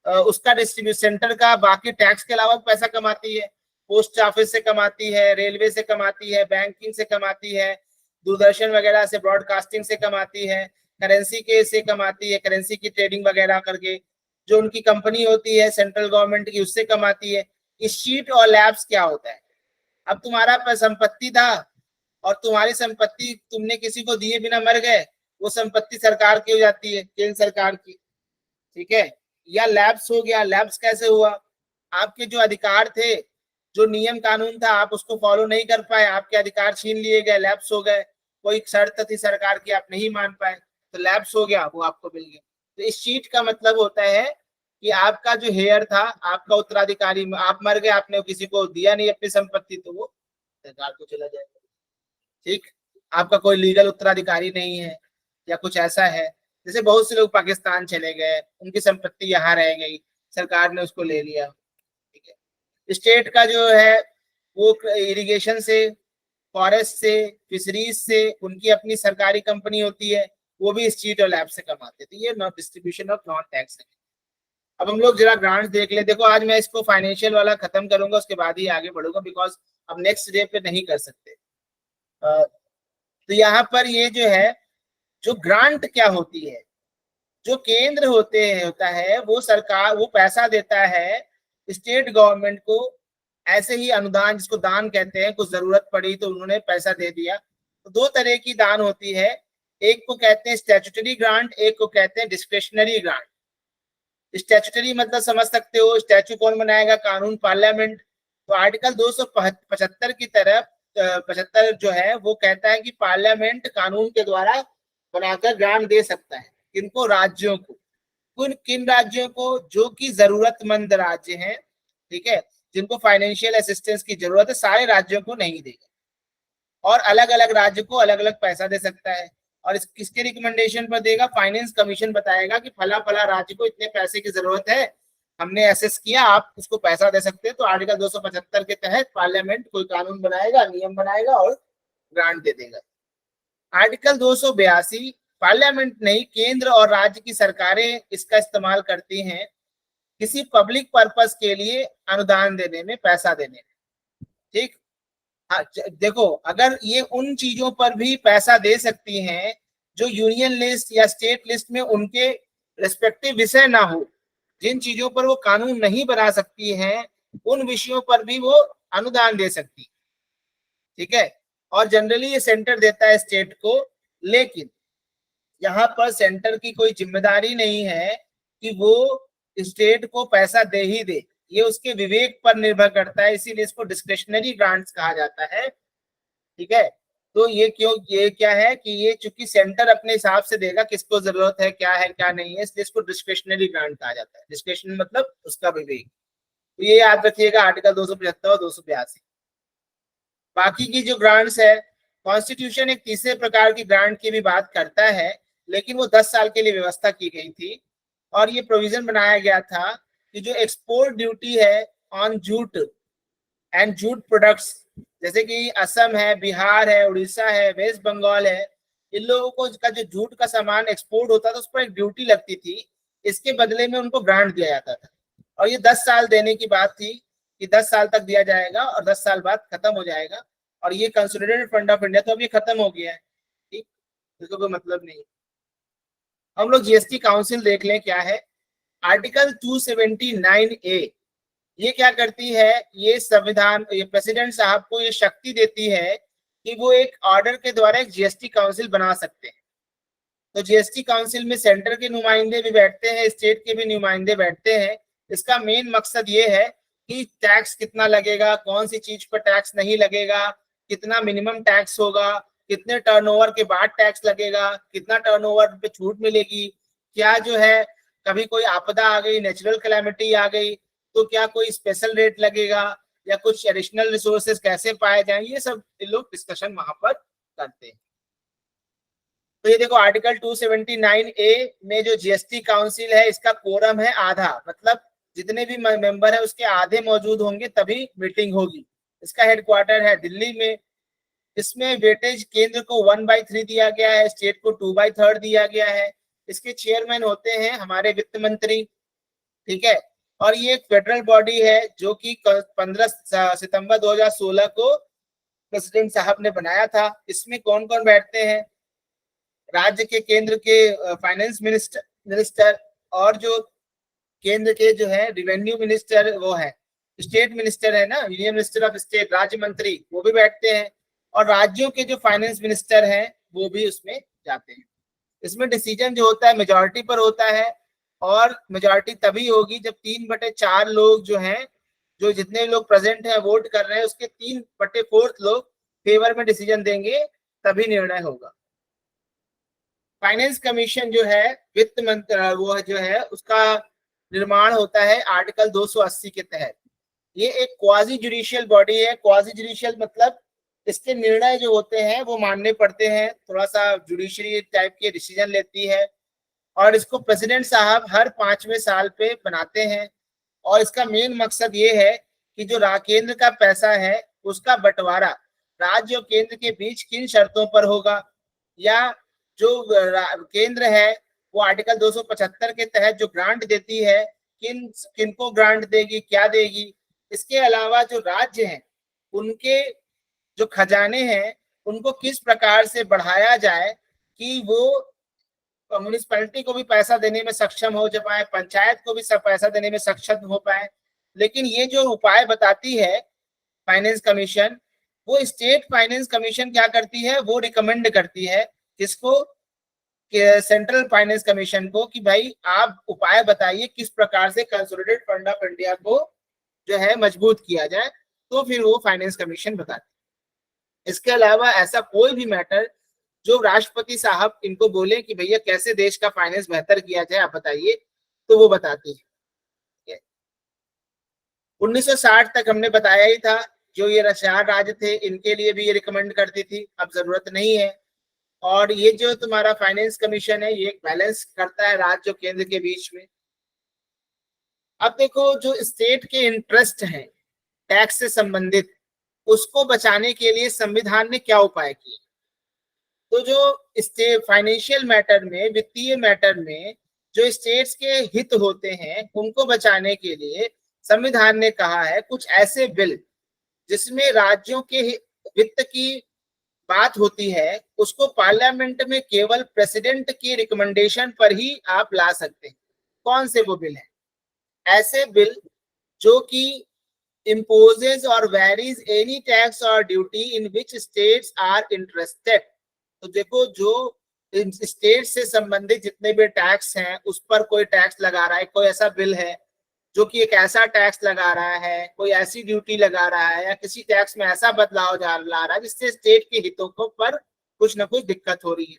उसका डिस्ट्रीब्यूशन सेंटर का बाकी टैक्स के अलावा पैसा कमाती है, पोस्ट ऑफिस से कमाती है, रेलवे से कमाती है, बैंकिंग से कमाती है, दूरदर्शन वगैरह से, ब्रॉडकास्टिंग से कमाती है, करेंसी के से कमाती है, करेंसी की ट्रेडिंग वगैरह करके, जो उनकी कंपनी होती है सेंट्रल गवर्नमेंट की उससे कमाती है। इस शीट और लैब्स क्या होता है, अब तुम्हारा संपत्ति था और तुम्हारी संपत्ति तुमने किसी को दिए बिना मर गए, वो संपत्ति सरकार की हो जाती है, केंद्र सरकार की, ठीक है। या लैब्स हो गया, लैब्स कैसे हुआ, आपके जो अधिकार थे, जो नियम कानून था, आप उसको फॉलो नहीं कर पाए, आपके अधिकार छीन लिए गए, लैब्स हो गए। कोई शर्त थी सरकार की, आप नहीं मान पाए तो लैब्स हो गया, वो आपको मिल गया। तो इस शीट का मतलब होता है कि आपका जो हेयर था, आपका उत्तराधिकारी, आप मर गए, आपने किसी को दिया नहीं अपनी संपत्ति, तो वो सरकार को चला जाएगा, ठीक। आपका कोई लीगल उत्तराधिकारी नहीं है या कुछ ऐसा है, जैसे बहुत से लोग पाकिस्तान चले गए, उनकी संपत्ति यहाँ रह गई, सरकार ने उसको ले लिया, ठीक है। स्टेट का जो है वो इरिगेशन से, फॉरेस्ट से, फिशरीज से, उनकी अपनी सरकारी कंपनी होती है, वो भी स्टेट और लैब से कमाते थे। ये डिस्ट्रीब्यूशन ऑफ नॉन टैक्स है। अब हम लोग जरा ग्रांट्स देख ले। देखो आज मैं इसको फाइनेंशियल वाला खत्म करूंगा, उसके बाद ही आगे बढ़ूंगा, बिकॉज अब नेक्स्ट डे पे नहीं कर सकते। तो यहाँ पर ये जो है, जो ग्रांट क्या होती है, जो केंद्र होता है वो सरकार, वो पैसा देता है स्टेट गवर्नमेंट को, ऐसे ही अनुदान, जिसको दान कहते हैं, कुछ जरूरत पड़ी तो उन्होंने पैसा दे दिया। तो 2 तरह की दान होती है, एक को कहते हैं स्टैट्यूटरी ग्रांट, एक को कहते हैं डिस्क्रिशनरी ग्रांट। स्टैट्यूटरी मतलब समझ सकते हो, स्टैच्यू कौन बनाएगा, कानून, पार्लियामेंट। तो आर्टिकल 275 की तरफ 75 जो है वो कहता है कि पार्लियामेंट कानून के द्वारा बनाकर ग्रांट दे सकता है। किनको, राज्यों को। किन राज्यों को, जो कि जरूरतमंद राज्य हैं, ठीक है, जिनको फाइनेंशियल असिस्टेंस की जरूरत है, सारे राज्यों को नहीं देगा, और अलग अलग राज्य को अलग अलग पैसा दे सकता है। और किसके रिकमेंडेशन पर देगा, फाइनेंस कमीशन बताएगा कि फला फला राज्य को इतने पैसे की जरूरत है, हमने असेस किया, आप उसको पैसा दे सकते हैं। तो आर्टिकल 275 के तहत पार्लियामेंट कोई कानून बनाएगा, नियम बनाएगा और ग्रांट दे देगा। आर्टिकल 282, पार्लियामेंट नहीं, केंद्र और राज्य की सरकारें इसका इस्तेमाल करती हैं किसी पब्लिक पर्पस के लिए अनुदान देने में, पैसा देने में, ठीक। देखो, अगर ये उन चीजों पर भी पैसा दे सकती हैं जो यूनियन लिस्ट या स्टेट लिस्ट में उनके रेस्पेक्टिव विषय ना हो, जिन चीजों पर वो कानून नहीं बना सकती हैं, उन विषयों पर भी वो अनुदान दे सकती, ठीक है। और जनरली ये सेंटर देता है स्टेट को। लेकिन यहाँ पर सेंटर की कोई जिम्मेदारी नहीं है कि वो स्टेट को पैसा दे ही दे, ये उसके विवेक पर निर्भर करता है, इसीलिए इसको डिस्क्रिशनरी ग्रांट्स कहा जाता है। ठीक है, तो ये क्या है कि ये चूंकि सेंटर अपने हिसाब से देगा किसको जरूरत है क्या नहीं है, इसलिए इसको डिस्क्रिशनरी ग्रांट कहा जाता है। डिस्क्रिशन मतलब उसका विवेक। तो ये याद रखिएगा आर्टिकल 275 और 282। बाकी की जो ग्रांट्स है, कॉन्स्टिट्यूशन एक तीसरे प्रकार की ग्रांट की भी बात करता है, लेकिन वो 10 साल के लिए व्यवस्था की गई थी और ये प्रोविजन बनाया गया था कि जो एक्सपोर्ट ड्यूटी है on jute and jute products, जैसे कि असम है, बिहार है, उड़ीसा है, वेस्ट बंगाल है, इन लोगों को का जो जूट का सामान एक्सपोर्ट होता था उस पर एक ड्यूटी लगती थी, इसके बदले में उनको ग्रांट दिया जाता था। और ये 10 साल देने की बात थी कि 10 साल तक दिया जाएगा और 10 साल बाद खत्म हो जाएगा। और ये कंसोलिडेटेड फंड ऑफ इंडिया, तो अब ये खत्म हो गया है, ठीक, इसको कोई मतलब नहीं। हम लोग जीएसटी काउंसिल देख लें क्या है। आर्टिकल 279A ये क्या करती है, ये संविधान, ये प्रेसिडेंट साहब को ये शक्ति देती है कि वो एक ऑर्डर के द्वारा एक जीएसटी काउंसिल बना सकते हैं। तो जीएसटी काउंसिल में सेंटर के नुमाइंदे भी बैठते हैं, स्टेट के भी नुमाइंदे बैठते हैं। इसका मेन मकसद ये है कि टैक्स कितना लगेगा, कौन सी चीज पर टैक्स नहीं लगेगा, कितना मिनिमम टैक्स होगा, कितने टर्नओवर के बाद टैक्स लगेगा, कितना टर्नओवर पे छूट मिलेगी, क्या जो है कभी कोई आपदा आ गई, नेचुरल कैलेमिटी आ गई तो क्या कोई स्पेशल रेट लगेगा, या कुछ एडिशनल रिसोर्सेज कैसे पाए जाएं, ये सब लोग डिस्कशन वहां पर करते हैं। तो ये देखो आर्टिकल 279A में जो जीएसटी काउंसिल है इसका कोरम है आधा, मतलब जितने भी मेंबर है उसके आधे मौजूद होंगे तभी मीटिंग होगी। इसका हेडक्वार्टर है दिल्ली में। इसमें वेटेज केंद्र को 1/3 दिया गया है, स्टेट को 2/3 दिया गया है। इसके चेयरमैन होते हैं हमारे वित्त मंत्री, ठीक है। और ये एक फेडरल बॉडी है जो कि 15 सितंबर 2016 को प्रेसिडेंट साहब ने बनाया था। इसमें कौन कौन बैठते हैं, राज्य के केंद्र के फाइनेंस मिनिस्टर और जो केंद्र के जो है रेवेन्यू मिनिस्टर वो है, स्टेट मिनिस्टर है ना, यूनियन मिनिस्टर ऑफ स्टेट, राज्य मंत्री वो भी बैठते हैं, और राज्यों के जो फाइनेंस मिनिस्टर हैं वो भी उसमें जाते हैं। इसमें डिसीजन जो होता है मेजॉरिटी पर होता है, और मेजॉरिटी तभी होगी जब 3/4 लोग जो हैं, जो जितने लोग प्रेजेंट हैं वोट कर रहे हैं उसके 3/4 लोग फेवर में डिसीजन देंगे, तभी निर्णय होगा। फाइनेंस कमीशन जो है वित्त मंत्री वो जो है उसका निर्माण होता है आर्टिकल 280 के तहत। ये एक क्वाजी जुडिशियल बॉडी है। क्वाजी जुडिशियल मतलब इसके निर्णय जो होते हैं वो मानने पड़ते हैं, थोड़ा सा जुडिशरी टाइप के डिसीजन लेती है, और इसको प्रेसिडेंट साहब हर 5वें साल पे बनाते हैं। और इसका मेन मकसद ये है कि जो केंद्र का पैसा है उसका बंटवारा राज्य और केंद्र के बीच किन शर्तों पर होगा, या जो केंद्र है वो आर्टिकल 275 के तहत जो ग्रांट देती है किनको ग्रांट देगी, क्या देगी। इसके अलावा जो राज्य हैं उनके जो खजाने हैं उनको किस प्रकार से बढ़ाया जाए कि वो म्यूनिसिपैलिटी को भी पैसा देने में सक्षम हो पाए, पंचायत को भी सब पैसा देने में सक्षम हो पाए। लेकिन ये जो उपाय बताती है फाइनेंस कमीशन, वो स्टेट फाइनेंस कमीशन क्या करती है, वो रिकमेंड करती है किसको, सेंट्रल फाइनेंस कमीशन को, कि भाई आप उपाय बताइए किस प्रकार से कंसोलिडेटेड फंड ऑफ इंडिया को जो है मजबूत किया जाए, तो फिर वो फाइनेंस कमीशन बताती है। इसके अलावा ऐसा कोई भी मैटर जो राष्ट्रपति साहब इनको बोले कि भैया कैसे देश का फाइनेंस बेहतर किया जाए आप बताइए, तो वो बताती है। 1960 तक हमने बताया ही था, जो ये रशियान राज्य थे इनके लिए भी ये रिकमेंड करती थी, अब जरूरत नहीं है। और ये जो तुम्हारा फाइनेंस कमीशन है ये एक बैलेंस करता है राज्य और केंद्र के बीच में। अब देखो जो स्टेट के इंटरेस्ट हैं टैक्स से संबंधित, उसको बचाने के लिए संविधान ने क्या उपाय किए। तो जो फाइनेंशियल मैटर में, वित्तीय मैटर में जो स्टेट्स के हित होते हैं उनको बचाने के लिए संविधान ने कहा है कुछ ऐसे बिल जिसमें राज्यों के वित्त की बात होती है उसको पार्लियामेंट में केवल प्रेसिडेंट की रिकमेंडेशन पर ही आप ला सकते हैं। कौन से वो बिल हैं, ऐसे बिल जो कि imposes or varies any tax or duty in which states are interested। तो देखो जो स्टेट से संबंधित जितने भी टैक्स हैं उस पर कोई टैक्स लगा रहा है, कोई ऐसा बिल है जो कि एक ऐसा टैक्स लगा रहा है, कोई ऐसी ड्यूटी लगा रहा है या किसी टैक्स में ऐसा बदलाव ला रहा है जिससे स्टेट के हितों को पर कुछ ना कुछ दिक्कत हो रही है।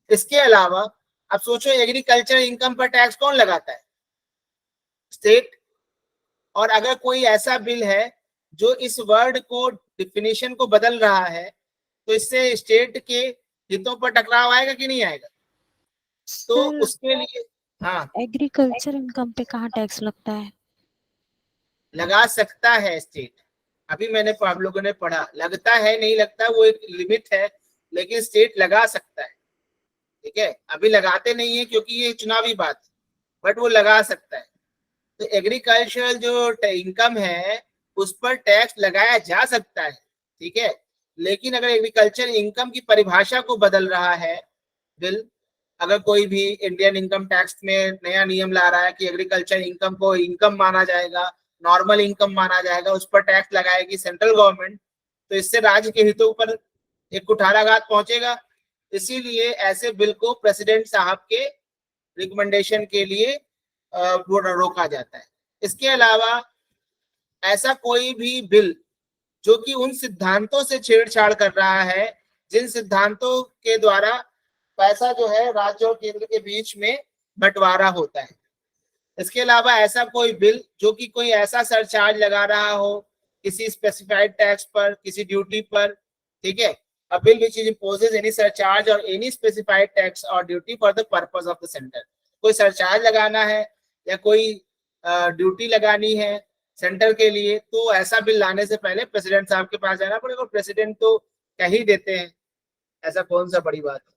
इसके अलावा अब सोचो एग्रीकल्चर इनकम पर टैक्स कौन लगाता है? स्टेट। और अगर कोई ऐसा बिल है जो इस वर्ड को डिफिनेशन को बदल रहा है तो इससे स्टेट के हितों पर टकराव आएगा कि नहीं आएगा? तो सर, उसके लिए हाँ एग्रीकल्चर इनकम पे कहाँ टैक्स लगता है? लगा सकता है स्टेट। अभी मैंने आप लोगों ने पढ़ा, लगता है नहीं लगता वो एक लिमिट है, लेकिन स्टेट लगा सकता है। ठीक है, अभी लगाते नहीं है क्योंकि ये चुनावी बात, बट वो लगा सकता है। तो एग्रीकल्चरल जो इनकम है उस पर टैक्स लगाया जा सकता है। ठीक है, लेकिन अगर एग्रीकल्चर इनकम की परिभाषा को बदल रहा है बिल, अगर कोई भी इंडियन इनकम टैक्स में नया नियम ला रहा है कि एग्रीकल्चर इनकम को इनकम माना जाएगा, नॉर्मल इनकम माना जाएगा, उस पर टैक्स लगाएगी सेंट्रल गवर्नमेंट, तो इससे राज्य के हितों पर एक कुठाराघात पहुंचेगा। इसीलिए ऐसे बिल को प्रेसिडेंट साहब के रिकमेंडेशन के लिए रोका जाता है। इसके अलावा ऐसा कोई भी बिल जो कि उन सिद्धांतों से छेड़छाड़ कर रहा है जिन सिद्धांतों के द्वारा पैसा जो है राज्य और केंद्र के बीच में बंटवारा होता है। इसके अलावा ऐसा कोई बिल जो कि कोई ऐसा सरचार्ज लगा रहा हो किसी स्पेसिफाइड टैक्स पर, किसी ड्यूटी पर। ठीक है, a bill which imposes any surcharge or any specified tax or duty for the purpose of the center। कोई सरचार्ज लगाना है या कोई ड्यूटी लगानी है सेंटर के लिए, तो ऐसा बिल लाने से पहले प्रेसिडेंट साहब के पास जाना पड़ेगा। प्रेसिडेंट तो कह ही देते हैं, ऐसा कौन सा बड़ी बात है।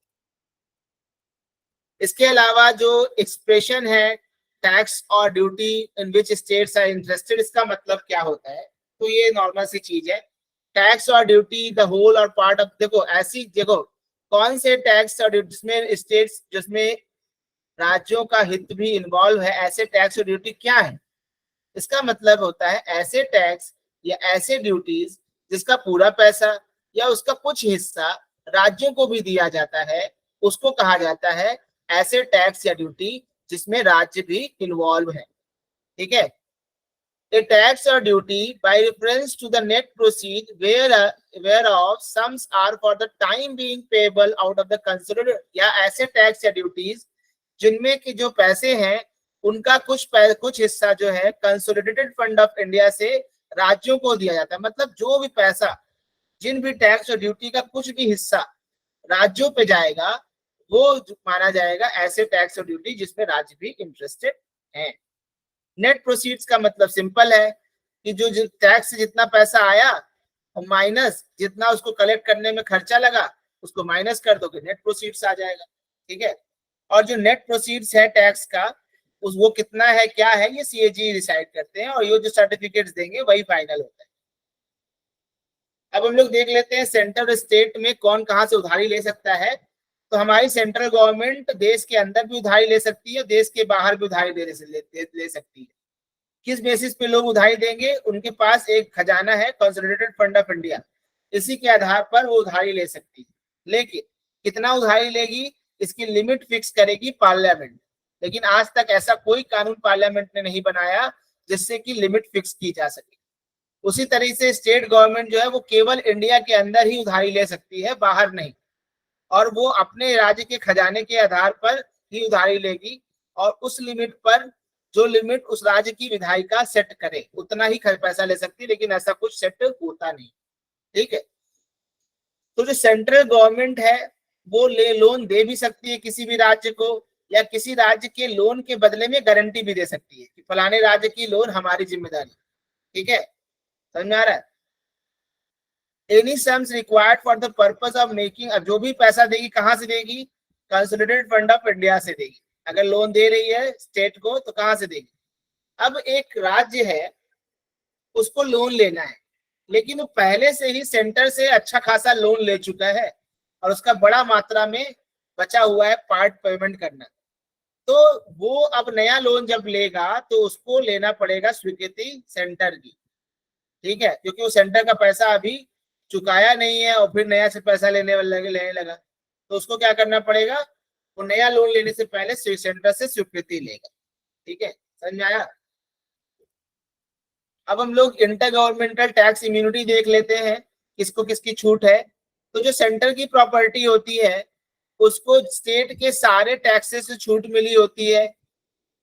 इसके अलावा जो एक्सप्रेशन है टैक्स और duty in which states are interested, इसका मतलब क्या होता है? तो ये नॉर्मल सी चीज है, टैक्स और ड्यूटी द होल और पार्ट ऑफ। देखो ऐसी देखो कौन से टैक्स और जिसमें स्टेट्स जिसमें राज्यों का हित भी इन्वॉल्व है, ऐसे टैक्स और ड्यूटी क्या है? इसका मतलब होता है ऐसे टैक्स या ऐसे ड्यूटीज जिसका पूरा पैसा या उसका कुछ हिस्सा राज्यों को भी दिया जाता है, उसको कहा जाता है ऐसे टैक्स या ड्यूटी जिसमें राज्य भी इन्वॉल्व है। ठीक है, a tax or duty by reference to the net proceed whereof sums are for the time being payable out of the considered, या ऐसे टैक्स या ड्यूटीज जिनमें कि जो पैसे हैं उनका कुछ हिस्सा जो है कंसोलिडेटेड फंड ऑफ इंडिया से राज्यों को दिया जाता है। मतलब जो भी पैसा, जिन भी टैक्स और ड्यूटी का कुछ भी हिस्सा राज्यों पे जाएगा वो माना जाएगा ऐसे टैक्स और ड्यूटी जिसमें राज्य भी इंटरेस्टेड है। नेट प्रोसीड्स का मतलब सिंपल है कि जो टैक्स से जितना पैसा आया और माइनस जितना उसको कलेक्ट करने में खर्चा लगा उसको माइनस कर दोगे, नेट प्रोसीड्स आ जाएगा। ठीक है, और जो नेट प्रोसीड्स है टैक्स का वो कितना है क्या है ये सीएजी डिसाइड करते हैं और ये जो सर्टिफिकेट्स देंगे वही फाइनल होता है। अब हम लोग देख लेते हैं सेंटर और स्टेट में कौन कहां से उधारी ले सकता है। तो हमारी सेंट्रल गवर्नमेंट देश के अंदर भी उधारी ले सकती है, देश के बाहर भी उधारी ले सकती है। किस बेसिस पे लोग उधारी देंगे? उनके पास एक खजाना है कंसोलिडेटेड फंड ऑफ इंडिया, इसी के आधार पर वो उधारी ले सकती है। लेकिन कितना उधारी लेगी इसकी लिमिट फिक्स करेगी पार्लियामेंट, लेकिन आज तक ऐसा कोई कानून पार्लियामेंट ने नहीं बनाया जिससे कि लिमिट फिक्स की जा सके। उसी तरीके से स्टेट गवर्नमेंट जो है वो केवल इंडिया के अंदर ही उधारी ले सकती है, बाहर नहीं, और वो अपने राज्य के खजाने के आधार पर ही उधारी लेगी और उस लिमिट पर जो लिमिट उस राज्य की विधायिका सेट करे उतना ही पैसा ले सकती है, लेकिन ऐसा कुछ सेट होता नहीं। ठीक है, तो जो सेंट्रल गवर्नमेंट है वो लोन दे भी सकती है किसी भी राज्य को, या किसी राज्य के लोन के बदले में गारंटी भी दे सकती है कि फलाने राज्य की लोन हमारी जिम्मेदारी। ठीक है, समझ में आ रहा है? Any sums required for the purpose of making, अब जो भी पैसा देगी कहां से देगी? कंसोलिडेटेड फंड ऑफ इंडिया से देगी। अगर लोन दे रही है स्टेट को तो कहां से देगी? अब एक राज्य है उसको लोन लेना है, लेकिन वो पहले से ही सेंटर से अच्छा खासा लोन ले चुका है और उसका बड़ा मात्रा में बचा हुआ है पार्ट पेमेंट करना, तो वो अब नया लोन जब लेगा तो उसको लेना पड़ेगा स्वीकृति सेंटर की। ठीक है, क्योंकि वो सेंटर का पैसा अभी चुकाया नहीं है और फिर नया से पैसा लेने लगा, तो उसको क्या करना पड़ेगा, वो नया लोन लेने से पहले सेंटर से स्वीकृति लेगा। ठीक है, समझ में आया। अब हम लोग इंटर गवर्नमेंटल टैक्स इम्यूनिटी देख लेते हैं, किसको किसकी छूट है। तो जो सेंटर की प्रॉपर्टी होती है उसको स्टेट के सारे टैक्सेस से छूट मिली होती है,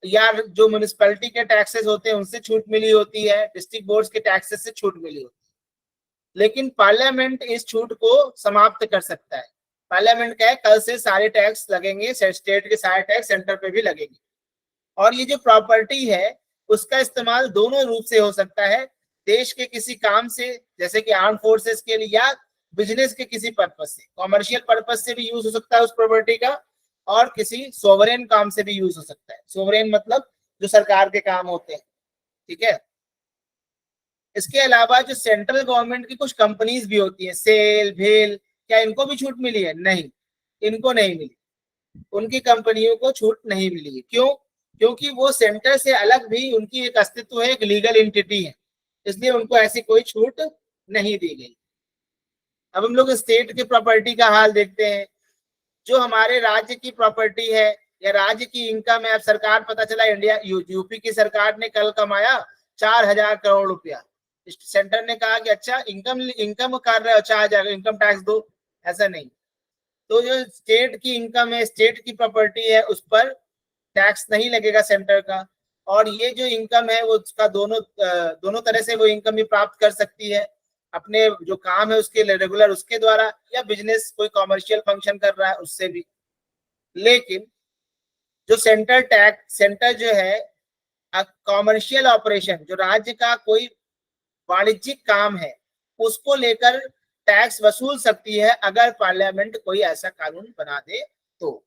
या जो म्युनिसिपैलिटी के टैक्सेस होते हैं उनसे छूट मिली होती है, डिस्ट्रिक्ट बोर्ड्स के टैक्सेस से छूट मिली होती है। लेकिन पार्लियामेंट इस छूट को समाप्त कर सकता है। पार्लियामेंट क्या है, कल से सारे टैक्स लगेंगे, स्टेट के सारे टैक्स सेंटर पे भी लगेंगे। और ये जो प्रॉपर्टी है उसका इस्तेमाल दोनों रूप से हो सकता है, देश के किसी काम से जैसे कि आर्म फोर्सेस के लिए, या बिजनेस के किसी पर्पज से, कॉमर्शियल पर्पज से भी यूज हो सकता है उस प्रॉपर्टी का, और किसी सोवरेन काम से भी यूज हो सकता है। सोवरेन मतलब जो सरकार के काम होते हैं। ठीक है, इसके अलावा जो सेंट्रल गवर्नमेंट की कुछ कंपनीज भी होती है, सेल, भेल, क्या इनको भी छूट मिली है? नहीं, इनको नहीं मिली, उनकी कंपनियों को छूट नहीं मिली है। क्यों? क्योंकि वो सेंटर से अलग भी उनकी एक अस्तित्व है, एक लीगल एंटिटी है, इसलिए उनको ऐसी कोई छूट नहीं दी गई। अब हम लोग स्टेट की प्रॉपर्टी का हाल देखते हैं। जो हमारे राज्य की प्रॉपर्टी है या राज्य की इनकम है, अब सरकार, पता चला इंडिया यूपी की सरकार ने कल कमाया 4,000 करोड़ रुपया। सेंटर ने कहा कि अच्छा इनकम कर रहे हो 4,000, इनकम टैक्स दो, ऐसा नहीं। तो जो स्टेट की इनकम है, स्टेट की प्रॉपर्टी है, उस पर टैक्स नहीं लगेगा सेंटर का। और ये जो इनकम है वो उसका दोनों तरह से वो इनकम भी प्राप्त कर सकती है, अपने जो काम है उसके रेगुलर उसके द्वारा, या बिजनेस कोई कॉमर्शियल फंक्शन कर रहा है उससे भी। लेकिन जो सेंटर जो है कॉमर्शियल ऑपरेशन, जो राज्य का कोई वाणिज्यिक काम है, उसको लेकर टैक्स वसूल सकती है अगर पार्लियामेंट कोई ऐसा कानून बना दे तो।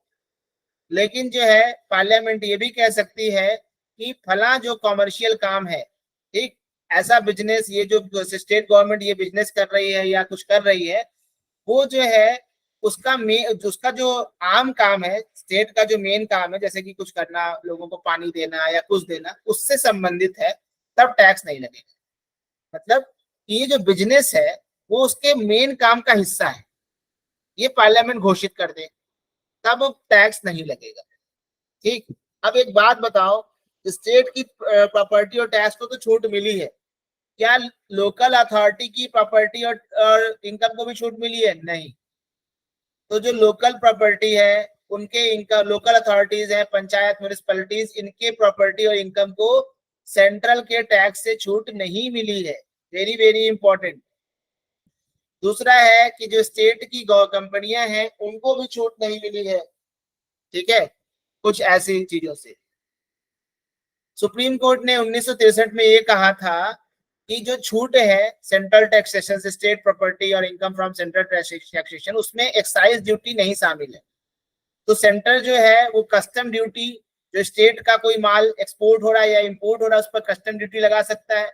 लेकिन जो है पार्लियामेंट ये भी कह सकती है कि फला जो कॉमर्शियल काम है, ठीक, ऐसा बिजनेस, ये जो स्टेट गवर्नमेंट ये बिजनेस कर रही है या कुछ कर रही है, वो जो है उसका जो आम काम है, स्टेट का जो मेन काम है, जैसे कि कुछ करना, लोगों को पानी देना या कुछ देना, उससे संबंधित है, तब टैक्स नहीं लगेगा। मतलब ये जो बिजनेस है वो उसके मेन काम का हिस्सा है, ये पार्लियामेंट घोषित कर दे तब टैक्स नहीं लगेगा। ठीक, अब एक बात बताओ, स्टेट की प्रॉपर्टी और टैक्स को तो छूट मिली है, क्या लोकल अथॉरिटी की प्रॉपर्टी और इनकम को भी छूट मिली है? नहीं। तो जो लोकल प्रॉपर्टी है, उनके इनकम, लोकल अथॉरिटीज है, पंचायत, म्युनिसिपैलिटीज, इनके प्रॉपर्टी और इनकम को सेंट्रल के टैक्स से छूट नहीं मिली है। Very very important. दूसरा है कि जो स्टेट की कंपनियां हैं उनको भी छूट नहीं मिली है। ठीक है, कुछ ऐसी चीजों से। सुप्रीम कोर्ट ने 1963 में ये कहा था कि जो छूट है सेंट्रल टैक्सेशन से, स्टेट प्रॉपर्टी और इनकम फ्रॉम सेंट्रल टैक्सेशन, उसमें एक्साइज ड्यूटी नहीं शामिल है। तो सेंटर जो है वो कस्टम ड्यूटी, जो स्टेट का कोई माल एक्सपोर्ट हो रहा है या इंपोर्ट हो रहा है उस पर कस्टम ड्यूटी लगा सकता है,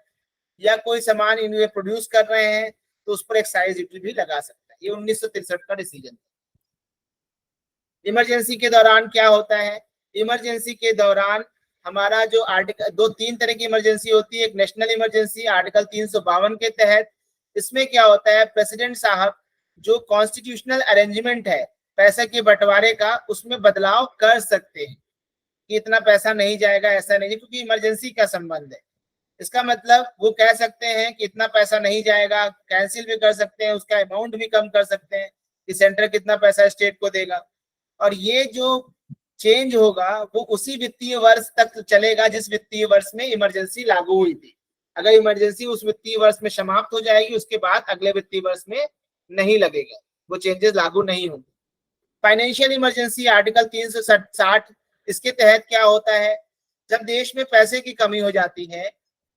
या कोई सामान इन्हें प्रोड्यूस कर रहे हैं तो उस पर एक्साइज ड्यूटी भी लगा सकता है। ये 1963 का डिसीजन था। इमरजेंसी के दौरान क्या होता है? इमरजेंसी के दौरान हमारा जो आर्टिकल, 2-3 तरह की इमरजेंसी होती है। एक नेशनल इमरजेंसी आर्टिकल 352 के तहत, इसमें क्या होता है, प्रेसिडेंट साहब जो कॉन्स्टिट्यूशनल अरेंजमेंट है पैसे के बंटवारे का, उसमें बदलाव कर सकते हैं कि इतना पैसा नहीं जाएगा, ऐसा नहीं, क्योंकि इमरजेंसी का संबंध है। इसका मतलब वो कह सकते हैं कि इतना पैसा नहीं जाएगा, कैंसिल भी कर सकते हैं, उसका अमाउंट भी कम कर सकते हैं कि सेंटर कितना पैसा स्टेट को देगा। और ये जो चेंज होगा वो उसी वित्तीय वर्ष तक चलेगा जिस वित्तीय वर्ष में इमरजेंसी लागू हुई थी। अगर इमरजेंसी उस वित्तीय वर्ष में समाप्त हो जाएगी, उसके बाद अगले वित्तीय वर्ष में नहीं लगेगा, वो चेंजेस लागू नहीं होंगे। फाइनेंशियल इमरजेंसी आर्टिकल 360, इसके तहत क्या होता है, जब देश में पैसे की कमी हो जाती है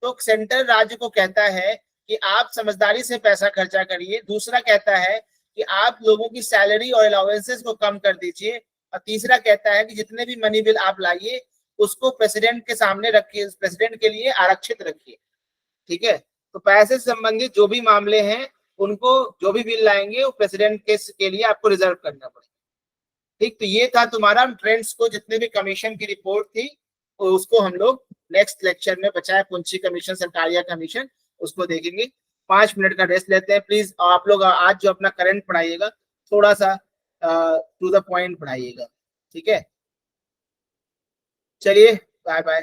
तो सेंटर राज्य को कहता है कि आप समझदारी से पैसा खर्चा करिए। दूसरा कहता है कि आप लोगों की सैलरी और अलाउंसेस को कम कर दीजिए। और तीसरा कहता है कि जितने भी मनी बिल आप लाइए उसको प्रेसिडेंट के सामने रखिए, प्रेसिडेंट के लिए आरक्षित रखिए। ठीक है, तो पैसे से संबंधित जो भी मामले हैं उनको, जो भी बिल लाएंगे वो प्रेसिडेंट के लिए आपको रिजर्व करना पड़ेगा। ठीक, तो ये था तुम्हारा ट्रेंड्स को, जितने भी कमीशन की रिपोर्ट थी उसको हम लोग नेक्स्ट लेक्चर में, बचाए पुंछी कमीशन, सरकारिया कमीशन, उसको देखेंगे। 5 मिनट का रेस्ट लेते हैं प्लीज। आप लोग आज जो अपना करंट पढ़ाइएगा थोड़ा सा टू द पॉइंट पढ़ाइएगा, ठीक है। चलिए बाय बाय।